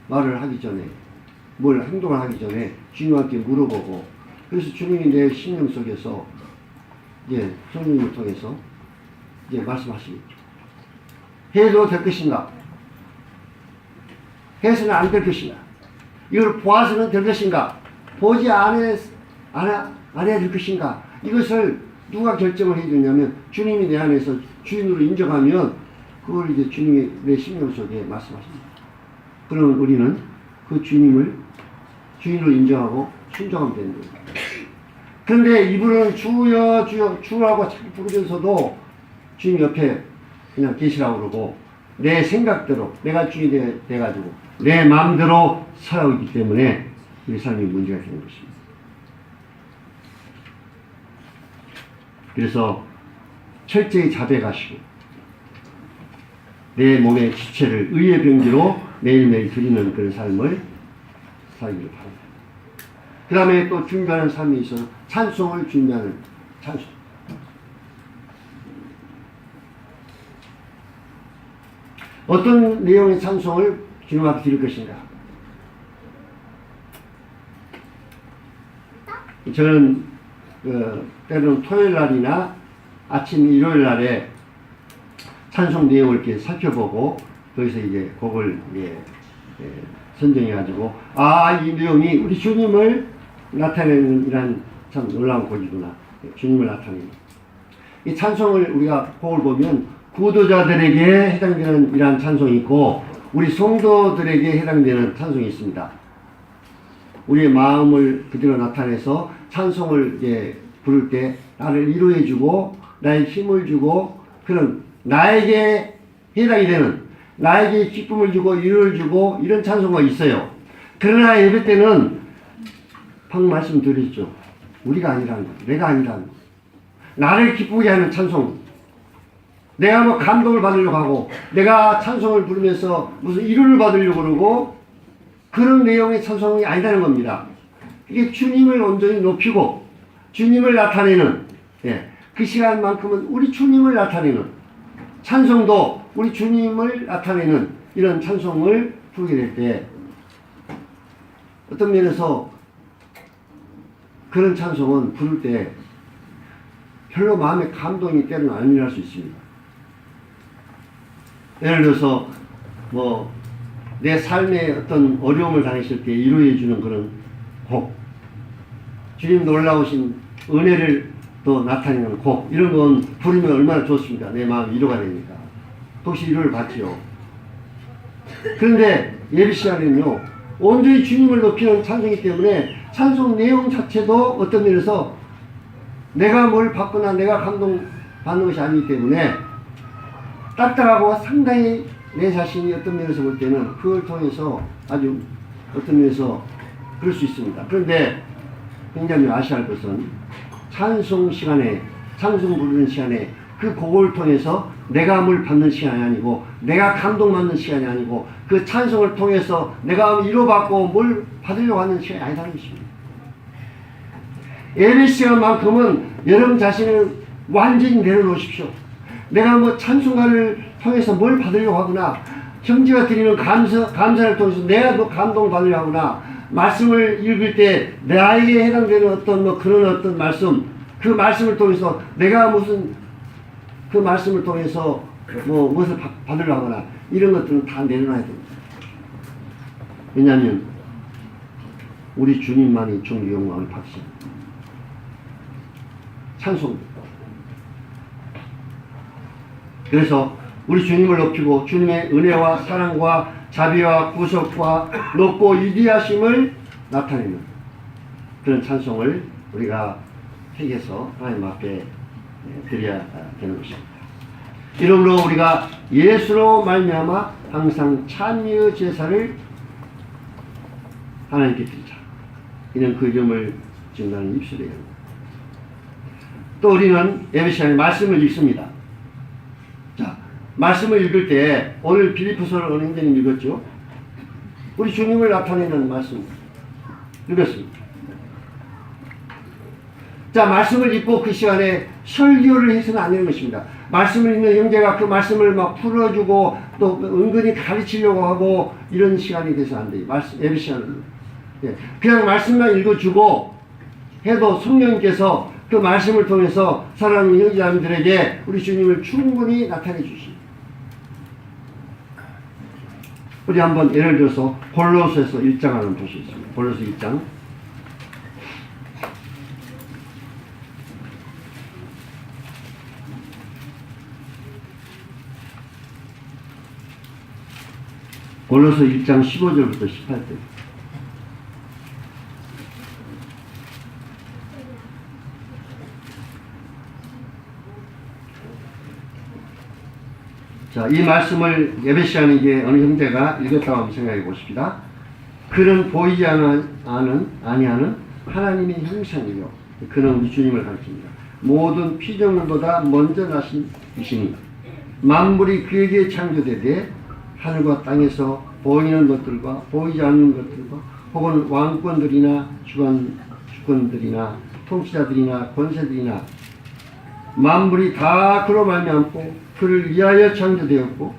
말을 하기 전에, 뭘 행동을 하기 전에 주님한테 물어보고, 그래서 주님이 내 심령 속에서 이제 성령님을 통해서 이제 말씀하시겠죠. 해도 될 것인가? 해서는 안 될 것인가? 이걸 보아서는 될 것인가? 보지 않아야 될 것인가? 이것을 누가 결정을 해주냐면 주님이 내 안에서 주인으로 인정하면 그걸 이제 주님이 내 심령 속에 말씀하십니다. 그러면 우리는 그 주님을 주인으로 인정하고 순종하면 되는 거예요. 그런데 이분은 주여 주여 주라고 자꾸 부르면서도 주님 옆에 그냥 계시라고 그러고 내 생각대로 내가 주인이 돼가지고 내 마음대로 살아오고 있기 때문에 우리 삶이 문제가 되는 것입니다. 그래서 철저히 자백하시고 내 몸의 지체를 의의 병기로 매일매일 드리는 그런 삶을 살기를 바랍니다. 그 다음에 또 준비하는 삶이 있어서 찬송을 준비하는 찬송. 어떤 내용의 찬송을 주님 앞에 드릴 것인가? 저는 때로는 토요일 날이나 아침 일요일 날에 찬송 내용을 이렇게 살펴보고 거기서 이제 곡을 선정해가지고 이 내용이 우리 주님을 나타내는 이런 참 놀라운 곡이구나. 주님을 나타내는 이 찬송을 우리가 곡을 보면 구도자들에게 해당되는 이러한 찬송이 있고 우리 성도들에게 해당되는 찬송이 있습니다. 우리의 마음을 그대로 나타내서 찬송을 이제 부를 때 나를 위로해주고 나의 힘을 주고 그런 나에게 해당이 되는 나에게 기쁨을 주고 위로를 주고 이런 찬송가 있어요. 그러나 예배 때는 방금 말씀드렸죠. 우리가 아니라는 거, 내가 아니라는 거. 나를 기쁘게 하는 찬송. 내가 뭐 감동을 받으려고 하고 내가 찬송을 부르면서 무슨 위로를 받으려고 그러고 그런 내용의 찬송이 아니라는 겁니다. 이게 주님을 온전히 높이고 주님을 나타내는 그 시간만큼은 우리 주님을 나타내는 찬송도 우리 주님을 나타내는 이런 찬송을 부르게 될 때 어떤 면에서 그런 찬송은 부를 때 별로 마음에 감동이 때로는 안 일어날 수 있습니다. 예를 들어서 내 삶에 어떤 어려움을 당했을 때 위로해 주는 그런 곡, 주님 놀라우신 은혜를 또 나타내는 곡, 이런 건 부르면 얼마나 좋습니까? 내 마음 위로가 되니까. 혹시 위로를 받지요. 그런데 예배 시간에는요, 온전히 주님을 높이는 찬송이기 때문에 찬송 내용 자체도 어떤 면에서 내가 뭘 받거나 내가 감동받는 것이 아니기 때문에 딱딱하고 상당히 내 자신이 어떤 면에서 볼 때는 그걸 통해서 아주 어떤 면에서 그럴 수 있습니다. 그런데 굉장히 아셔야 할 것은 찬송 시간에, 찬송 부르는 시간에 그 곡을 통해서 내가 뭘 받는 시간이 아니고 내가 감동받는 시간이 아니고 그 찬송을 통해서 내가 위로받고 뭘 받으려고 하는 시간이 아니라는 것입니다. 예배 시간만큼은 여러분 자신을 완전히 내려놓으십시오. 내가 찬송가를 통해서 뭘 받으려고 하거나 형제가 드리는 감사를 통해서 내가 감동받으려고 하거나 말씀을 읽을 때 나에게 해당되는 어떤 그런 어떤 말씀, 그 말씀을 통해서 내가 그 말씀을 통해서 무엇을 받으려고 하거나 이런 것들은 다 내려놔야 됩니다. 왜냐하면 우리 주님만이 존귀 영광을 받으십니다. 찬송. 그래서 우리 주님을 높이고 주님의 은혜와 사랑과 자비와 구속과 높고 위대하심을 나타내는 그런 찬송을 우리가 택해서 하나님 앞에 드려야 되는 것입니다. 이러므로 우리가 예수로 말미암아 항상 찬미의 제사를 하나님께 드리자. 이는 그 이름을 증거하는 입술이에요. 또 우리는 예배 시간에 말씀을 읽습니다. 자, 말씀을 읽을 때 오늘 빌립보서를 은행장님 읽었죠? 우리 주님을 나타내는 말씀 읽었습니다. 자, 말씀을 읽고 그 시간에 설교를 해서는 안 되는 것입니다. 말씀을 읽는 형제가 그 말씀을 풀어주고 또 은근히 가르치려고 하고 이런 시간이 돼서 안 돼요. 예배 시간은. 예. 그냥 말씀만 읽어주고 해도 성령님께서 그 말씀을 통해서 사랑하는 형제자매들에게 우리 주님을 충분히 나타내 주십니다. 우리 한번 예를 들어서 골로새서 1장 한번 보시겠습니다. 골로새 1장. 골로새 1장 15절부터 18절. 자, 이 말씀을 예배 시간에 이제 어느 형제가 읽었다고 한번 생각해 보십시다. 그는 보이지 아니하는 하나님의 형상이요. 그는 우리 주님을 가르칩니다. 모든 피조물보다 먼저 나신 이시니 만물이 그에게 창조되되 하늘과 땅에서 보이는 것들과 보이지 않는 것들과 혹은 왕권들이나 주권들이나 통치자들이나 권세들이나 만물이 다 그로 말미암고 그를 위하여 창조되었고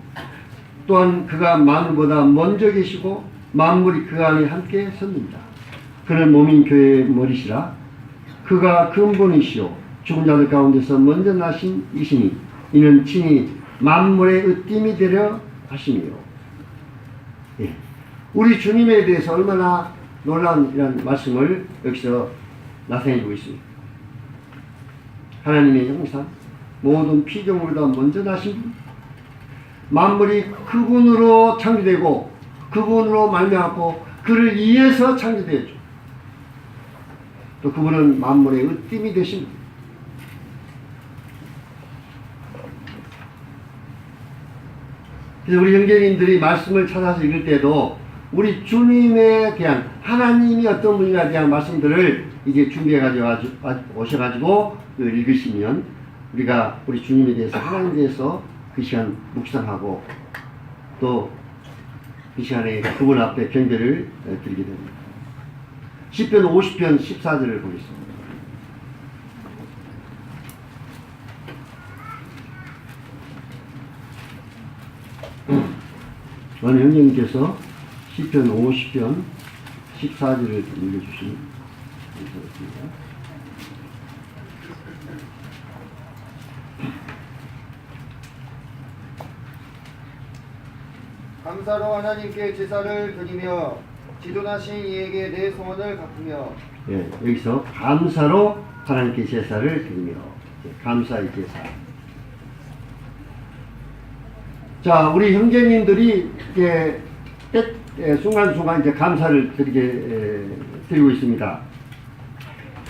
또한 그가 만물보다 먼저 계시고 만물이 그 안에 함께 섭니다. 그는 몸인 교회의 머리시라. 그가 근본이시오 죽은 자들 가운데서 먼저 나신 이시니 이는 친히 만물의 으뜸이 되려 하심이요. 예. 우리 주님에 대해서 얼마나 놀라운 이런 말씀을 여기서 나타내고 있습니다. 하나님의 형상, 모든 피조물보다 먼저 나신 분, 만물이 그분으로 창조되고 그분으로 말미암고 그를 위해서 창조되었죠. 또 그분은 만물의 으뜸이 되신 분. 그래서 우리 형제님들이 말씀을 찾아서 읽을 때도 우리 주님에 대한 하나님이 어떤 분이냐에 대한 말씀들을 이제 준비해가지고 오셔가지고 읽으시면 우리가 우리 주님에 대해서 하나님에 대해서 그 시간 묵상하고 또 그 시간에 그분 앞에 경배를 드리게 됩니다. 시편 50편 14절을 보겠습니다. 어느 형제님께서 시편 50편 14절을 읽어주시면 감사하겠습니다. 감사로 하나님께 제사를 드리며 지존하신 이에게 내 소원을 갚으며. 예, 여기서 감사로 하나님께 제사를 드리며, 감사의 제사. 자, 우리 형제님들이 이제 순간순간 이제 감사를 드리고 있습니다.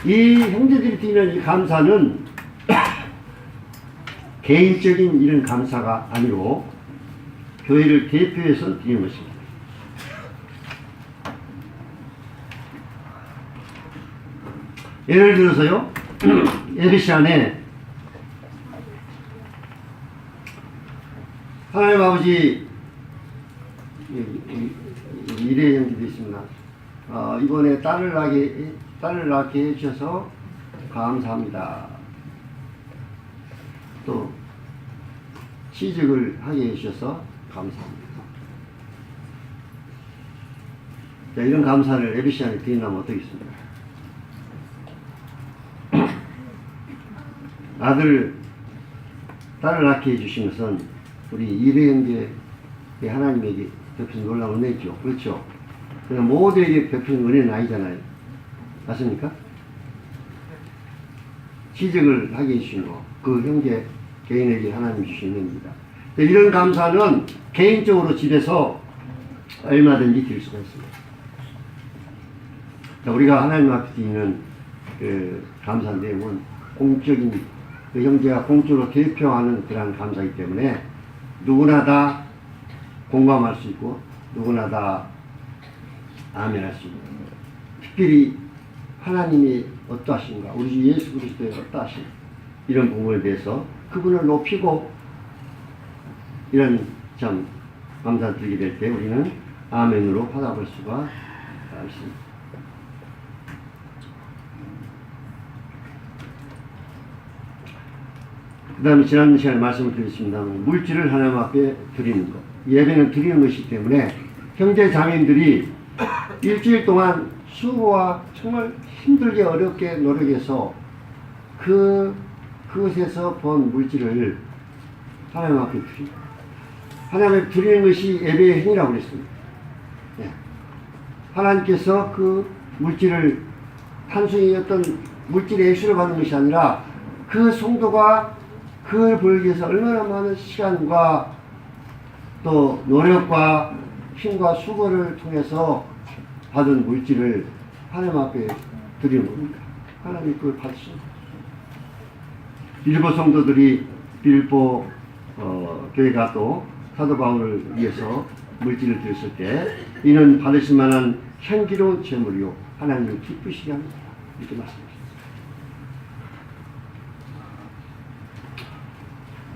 이 형제들이 드리는 이 감사는 개인적인 이런 감사가 아니고 교회를 대표해서 드리는 것입니다. 예를 들어서요, 예배 시간에 하나님 아버지 미래 형제도 있습니다. 이번에 딸을 낳게 해주셔서 감사합니다. 또 취직을 하게 해주셔서 감사합니다. 자, 이런 감사를 예배 시간에 드린다면 어떻겠습니까? 딸을 낳게 해주신 것은 우리 이래 형제의 하나님에게 베푸신 놀라운 은혜죠. 그렇죠? 그냥 모두에게 베푸신 은혜는 아니잖아요. 맞습니까? 취직을 하게 해주신 거, 그 형제 개인에게 하나님 주신 은혜입니다. 이런 감사는 개인적으로 집에서 얼마든지 드릴 수가 있습니다. 자, 우리가 하나님 앞에 드리는 그 감사 내용은 공적인, 그 형제가 공적으로 대표하는 그런 감사이기 때문에 누구나 다 공감할 수 있고 누구나 다 아멘할 수 있고, 특별히 하나님이 어떠하신가, 우리 주 예수 그리스도의 어떠하신 이런 부분에 대해서 그분을 높이고 이런 참 감사드리게 될 때 우리는 아멘으로 화답할 수가 있습니다. 그 다음에 지난 시간에 말씀을 드렸습니다만, 물질을 하나님 앞에 드리는 것, 예배는 드리는 것이기 때문에 형제 자매님들이 일주일 동안 수고와 정말 힘들게 어렵게 노력해서 그것에서 본 물질을 하나님 앞에 드립니다. 하나님 앞에 드리는 것이 예배의 행위라고 그랬습니다. 네. 하나님께서 그 물질을 단순히 어떤 물질의 액수를 받는 것이 아니라 그 성도가 그걸 벌기 위해서 얼마나 많은 시간과 또 노력과 힘과 수고를 통해서 받은 물질을 하나님 앞에 드리는 겁니다. 하나님이 그걸 받으십니다. 빌보 성도들이 빌보 교회가 또 사도 바울을 위해서 물질을 드렸을 때 이는 받으실 만한 향기로운 제물이요 하나님을 기쁘시게 합니다. 이렇게 말씀하셨습니다.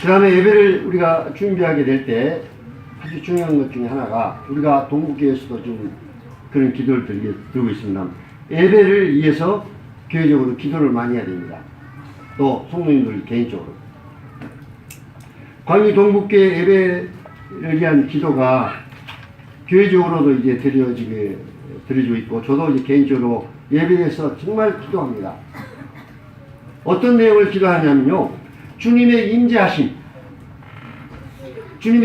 그 다음에 예배를 우리가 준비하게 될 때 아주 중요한 것 중에 하나가, 우리가 동국교회에서도 좀 그런 기도를 드리고 있습니다. 예배를 위해서 교회적으로 기도를 많이 해야 됩니다. 또 성도님들 개인적으로. 광희 동국교회 예배를 위한 기도가 교회적으로도 이제 드려지고 있고, 저도 이제 개인적으로 예배에서 정말 기도합니다. 어떤 내용을 기도하냐면요, 주님의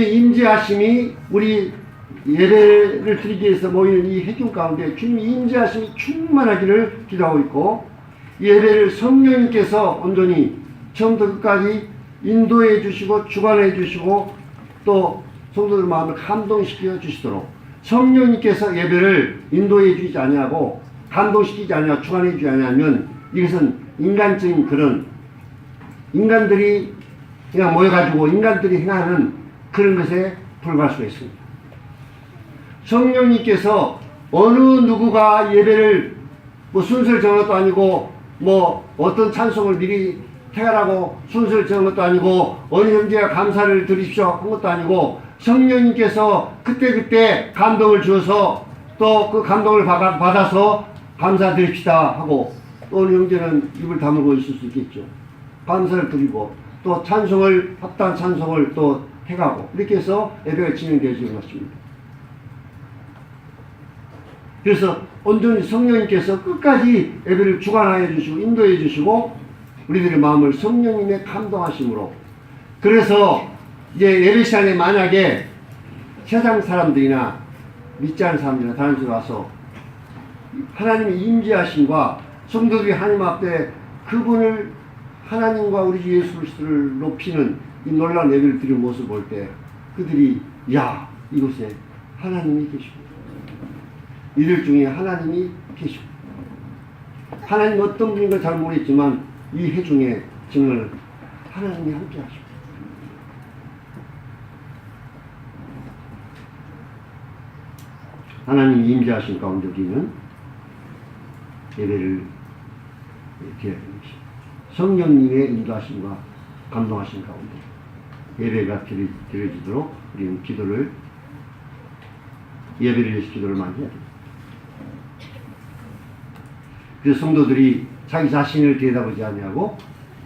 임재하심이 우리 예배를 드리기 위해서 모이는 이 회중 가운데 주님의 임재하심이 충만하기를 기도하고 있고, 예배를 성령님께서 온전히 처음부터 끝까지 인도해 주시고 주관해 주시고 또 성도들 마음을 감동시켜 주시도록 성령님께서 예배를 인도해 주지 아니하고 감동시키지 아니하고 주관해 주지 아니하면 이것은 인간적인 그런 인간들이 그냥 모여가지고 인간들이 행하는 그런 것에 불과할 수가 있습니다. 성령님께서 어느 누구가 예배를 뭐 순서를 정한 것도 아니고 뭐 어떤 찬송을 미리 태가라고 순서를 정한 것도 아니고 어느 형제가 감사를 드리십시오 한 것도 아니고 성령님께서 그때그때 감동을 주어서 또 그 감동을 받아서 감사드립시다 하고, 또 어느 형제는 입을 다물고 있을 수 있겠죠. 감사를 드리고 또 찬송을 합당한 찬송을 또 해가고 이렇게 해서 예배가 진행되어지는 것입니다. 그래서 온전히 성령님께서 끝까지 예배를 주관하여 주시고 인도해 주시고 우리들의 마음을 성령님의 감동하심으로, 그래서 이제 예배 시간에 만약에 세상 사람들이나 믿지 않는 사람들이나 다른 집에 와서 하나님의 임재하심과 성도들이 하나님 앞에 그분을 하나님과 우리 주 예수 그리스도를 높이는 이 놀라운 예배를 드리는 모습을 볼 때 그들이 야, 이곳에 하나님이 계시고 이들 중에 하나님이 계시고, 하나님 어떤 분인 걸 잘 모르겠지만 이 회중에 정말 하나님이 함께 하시고, 하나님이 임재하신 가운데 우리는 예배를 드려야 되는 것입니다. 성령님의 인도하심과 감동하신 가운데 예배가 드려지도록 우리는 예배를 위해서 기도를 많이 해야 됩니다. 그래서 성도들이 자기 자신을 들여다보지 아니하고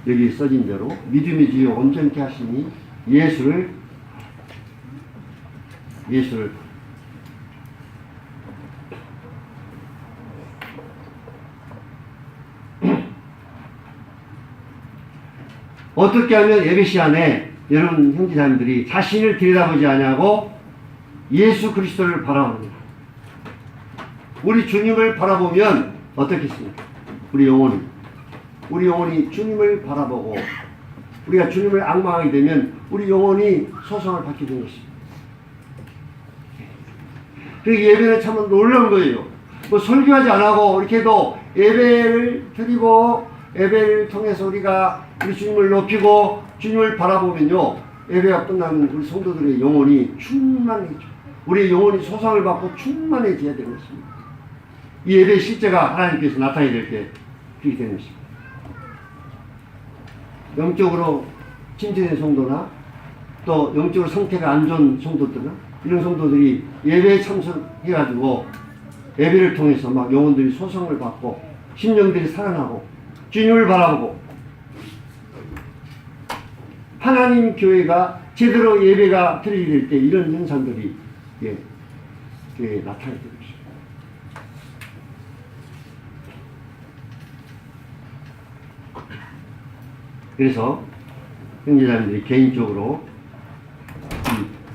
여기 써진 대로 믿음의 주요 온전케 하시니 예수를 어떻게 하면 예배 시간에 여러분 형제자매들이 자신을 들여다보지 아니하고 예수 그리스도를 바라봅니다. 우리 주님을 바라보면 어떻겠습니까? 우리 영혼이 주님을 바라보고 우리가 주님을 앙망하게 되면 우리 영혼이 소성을 받게 되는 것입니다. 그 예배는 참 놀라운 거예요. 뭐 설교하지 않고 이렇게도 예배를 드리고 예배를 통해서 우리가 우리 주님을 높이고 주님을 바라보면요, 예배가 끝나면 우리 성도들의 영혼이 충만해져. 우리의 영혼이 소상을 받고 충만해져야 되는 것입니다. 이 예배의 실제가 하나님께서 나타나야 될 때 그렇게 되는 것입니다. 영적으로 침체된 성도나 또 영적으로 상태가 안 좋은 성도들은 이런 성도들이 예배에 참석해가지고 예배를 통해서 막 영혼들이 소성을 받고 심령들이 살아나고 주님을 바라보고 하나님 교회가 제대로 예배가 드리게 될 때 이런 현상들이 교회에 나타나게 됩니다. 그래서 형제자매들이 개인적으로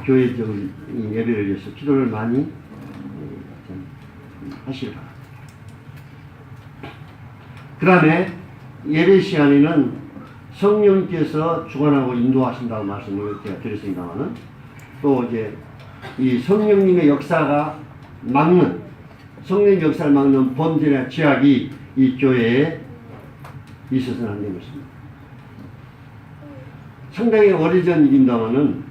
교회적으로 예배를 위해서 기도를 많이 하시기 바랍니다. 그 다음에 예배 시간에는 성령께서 주관하고 인도하신다고 말씀을 제가 드렸습니다만은 또 이제 이 성령님의 역사가 성령의 역사를 막는 범죄나 죄악이 이 교회에 있어서는 안 되는 것입니다. 상당히 오래전 일입니다만은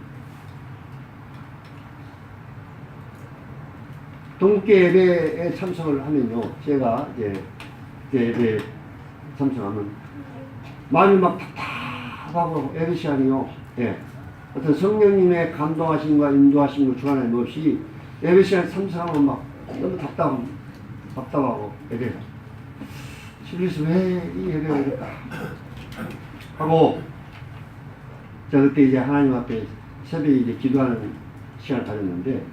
동계 예배에 참석을 하면요, 제가 이제 예배에 참석하면 마음이 막 답답하고 예배 시간이요, 어떤 성령님의 감동하심과 인도하심을 주관하는 것이 예배 시간에 참석하면 막 너무 답답하고 예배가 집에서 왜 이 예배가 이럴까 하고, 자 그때 이제 하나님 앞에 새벽에 이제 기도하는 시간을 가졌는데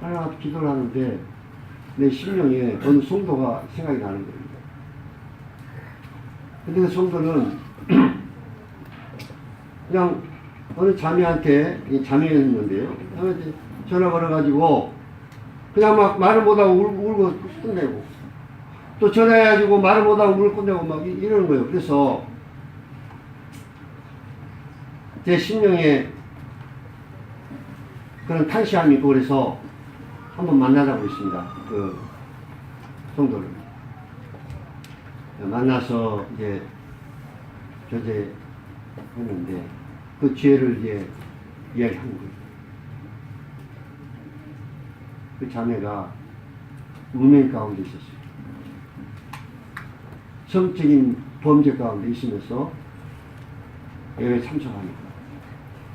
하나님 앞에 기도를 하는데 내 심령에 어느 성도가 생각이 나는 겁니다. 근데 그 성도는 그냥 어느 자매였는데요. 자매한테 전화 걸어가지고 그냥 막 말을 못하고 울고 끝내고 또 전화해가지고 말을 못하고 울고 끝내고 막 이러는 거예요. 그래서 제 심령에 그런 탄식함이 있고 그래서 한번 만나자고 했습니다. 그 성도를 만나서 이제 교제했는데 그 죄를 이제 이야기한 거예요. 그 자매가 무명 가운데 있었어요. 성적인 범죄 가운데 있으면서 예배에 참석하니까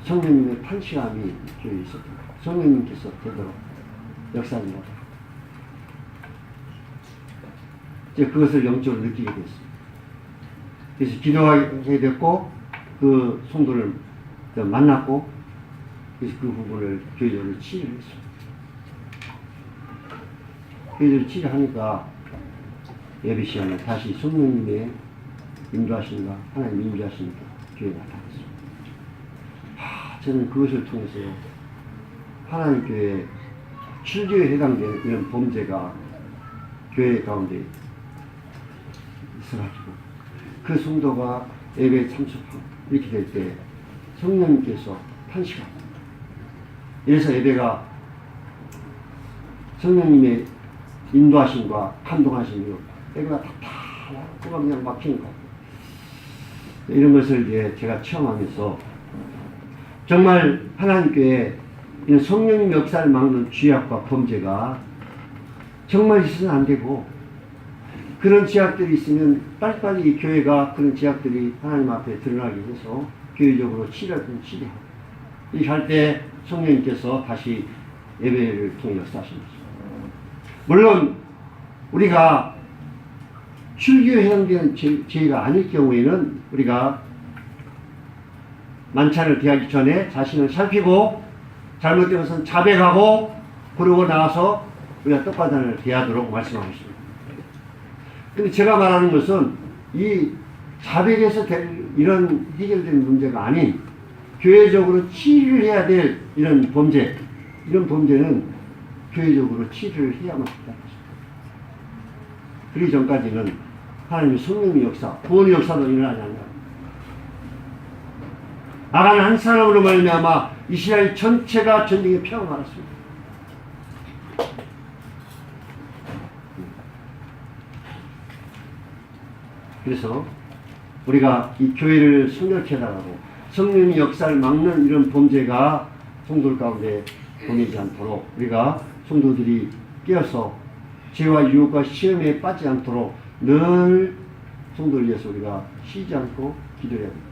성령님의 탄식함이 교회에 있었던 거예요. 성령님께서 되도록 역사하는 거다. 이제 그것을 영적으로 느끼게 됐어요. 그래서 기도하게 됐고 그 성도를 만났고 그래서 그 부분을 교회적으로 치유를 했습니다. 교회를 치료하니까 예배 시간에 다시 성령님의 인도하시는가 하나님 인도하시니까 교회가 나타났습니다. 저는 그것을 통해서요 하나님 교회 출교에 해당되는 이런 범죄가 교회 가운데 있어가지고 그 성도가 예배에 참석하고 이렇게 될 때 성령님께서 탄식하고 이래서 예배가 성령님의 인도하심과 감동하심으로 예배가 답답하고 그냥 막히는 것 이런 것을 이제 제가 체험하면서 정말 하나님 교회에 이런 성령님 역사를 막는 죄악과 범죄가 정말 있어서는 안 되고 그런 죄악들이 있으면 빨리빨리 이 교회가 그런 죄악들이 하나님 앞에 드러나게 해서 교회적으로 치료하든 치료하고 이렇게 할 때 성령님께서 다시 예배를 통해 역사하십니다. 물론 우리가 출교에 해당되는 죄가 아닐 경우에는 우리가 만찬을 대하기 전에 자신을 살피고 잘못된 것은 자백하고 그러고 나서 우리가 떡과단을 대하도록 말씀하고 있습니다. 근데 제가 말하는 것은 이 자백에서 될 이런 해결된 문제가 아닌 교회적으로 치유를 해야 될 이런 범죄는 교회적으로 치유를 해야만 한다. 그러기 전까지는 하나님의 성령의 역사, 구원의 역사도 일어나지 않는다. 아간 한 사람으로 말미암아 이스라엘 전체가 전쟁에 피하고 말았습니다. 그래서 우리가 이 교회를 성결케 해달라고 성령의 역사를 막는 이런 범죄가 성도들 가운데 보내지 않도록 우리가 성도들이 깨어서 죄와 유혹과 시험에 빠지지 않도록 늘 성도를 위해서 우리가 쉬지 않고 기도해야 됩니다.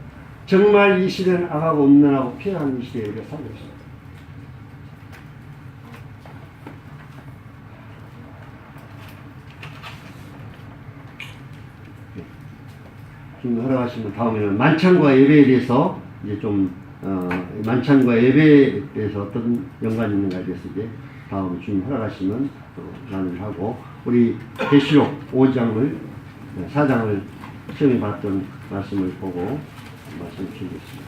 정말 이 시대는 악하고 음란하고 폐역한 이 시대에 우리가 살고 있습니다. 지금 허락하시면 다음에는 만찬과 예배에 대해서 이제 좀 만찬과 예배에 대해서 어떤 연관이 있는가에 대해서 이제 다음에 주님 허락하시면 또 나누기를 하고 우리 계시록 5장을 4장을 시험에 봤던 말씀을 보고 말씀을 드리겠습니다.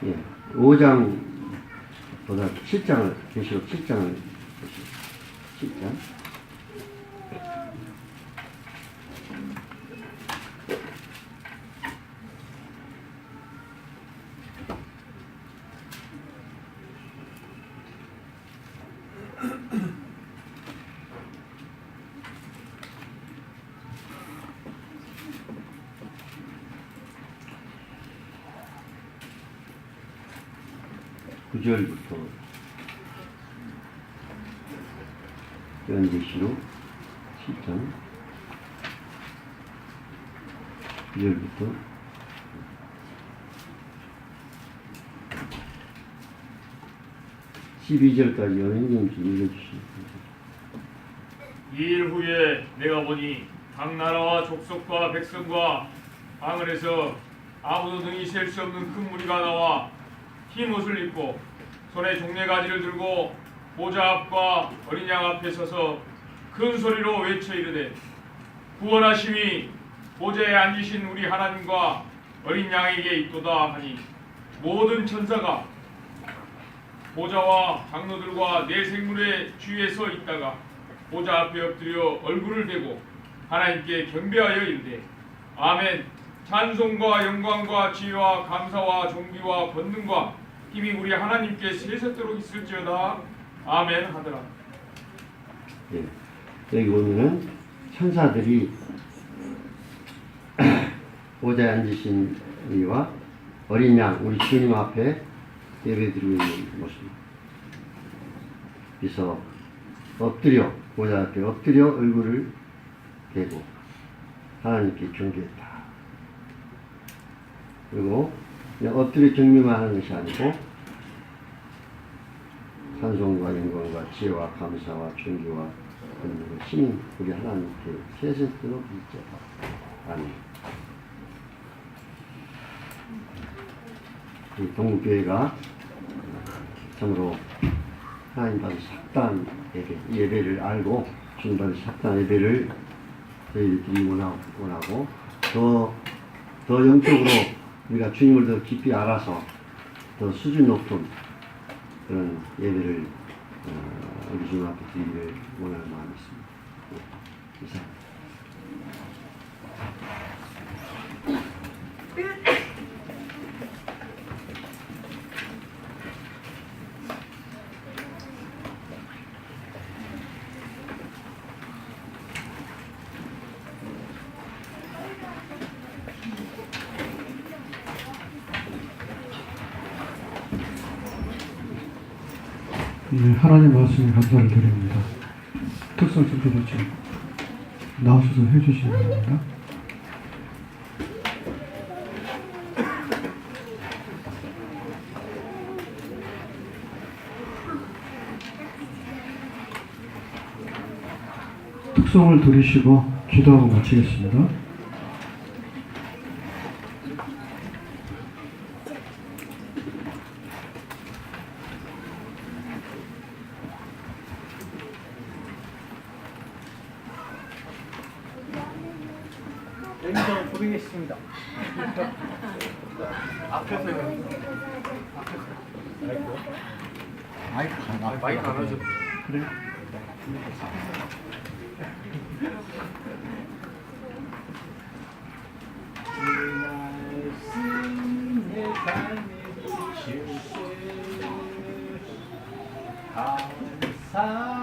예, 5장보다 7장을, 계시록 7장을 보시죠. 7장. 구절부터 요한계시록 7장 9절부터 12절까지 연행좀 읽어주시겠습니다. 이 일 후에 내가 보니 각 나라와 족속과 백성과 하늘에서 아무도 등이 셀 수 없는 큰 무리가 나와 흰 옷을 입고 손에 종려가지를 들고 보좌 앞과 어린 양 앞에 서서 큰 소리로 외쳐 이르되 구원하심이 보좌에 앉으신 우리 하나님과 어린 양에게 있도다 하니 모든 천사가 보좌와 장로들과 네 생물의 주위에 서 있다가 보좌 앞에 엎드려 얼굴을 대고 하나님께 경배하여 이르되 아멘. 찬송과 영광과 지혜와 감사와 존귀와 권능과 힘이 우리 하나님께 세세토록 있을지어다. 아멘 하더라. 예, 여기 보면은 천사들이 보좌에 앉으신 이와 어린 양 우리 주님 앞에 예배드리고 있는 모습입니다. 그래서 엎드려 보좌 앞에 엎드려 얼굴을 대고 하나님께 경배했다. 그리고 그냥 엎드려 경배만 하는 것이 아니고 찬송과 영광과 지혜와 감사와 존귀와 힘이 우리 하나님께 세세토록 있죠. 아멘. 이 동국교회가 참으로 하나님 받은 합당한 예배를 알고 주님 받은 합당한 예배를 저희들이 드리기 원하고 더 영적으로 우리가 주님을 더 깊이 알아서 더 수준 높은 그런 예배를 우리 주님 앞에 드리기를 원하는 마음이 있습니다. 이상. 네, 하나님 말씀에 감사를 드립니다. 특성 준비를 좀 나오셔서 해주시기 바랍니다. 특성을 들으시고 기도하고 마치겠습니다. 여기서 보이겠습니다. 앞에서 마이크 안 하죠. 그래?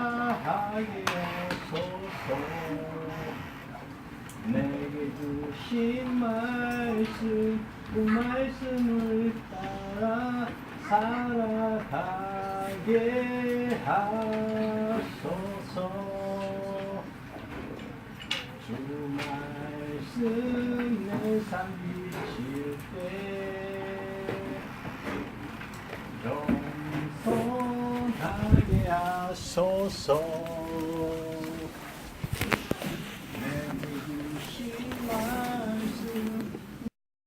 감사하게 하소서. 내게 주신 말씀 그 말씀을 따라 살아가게 하소서. 주 말씀 내 삶 비칠 때 겸손하게 하소서.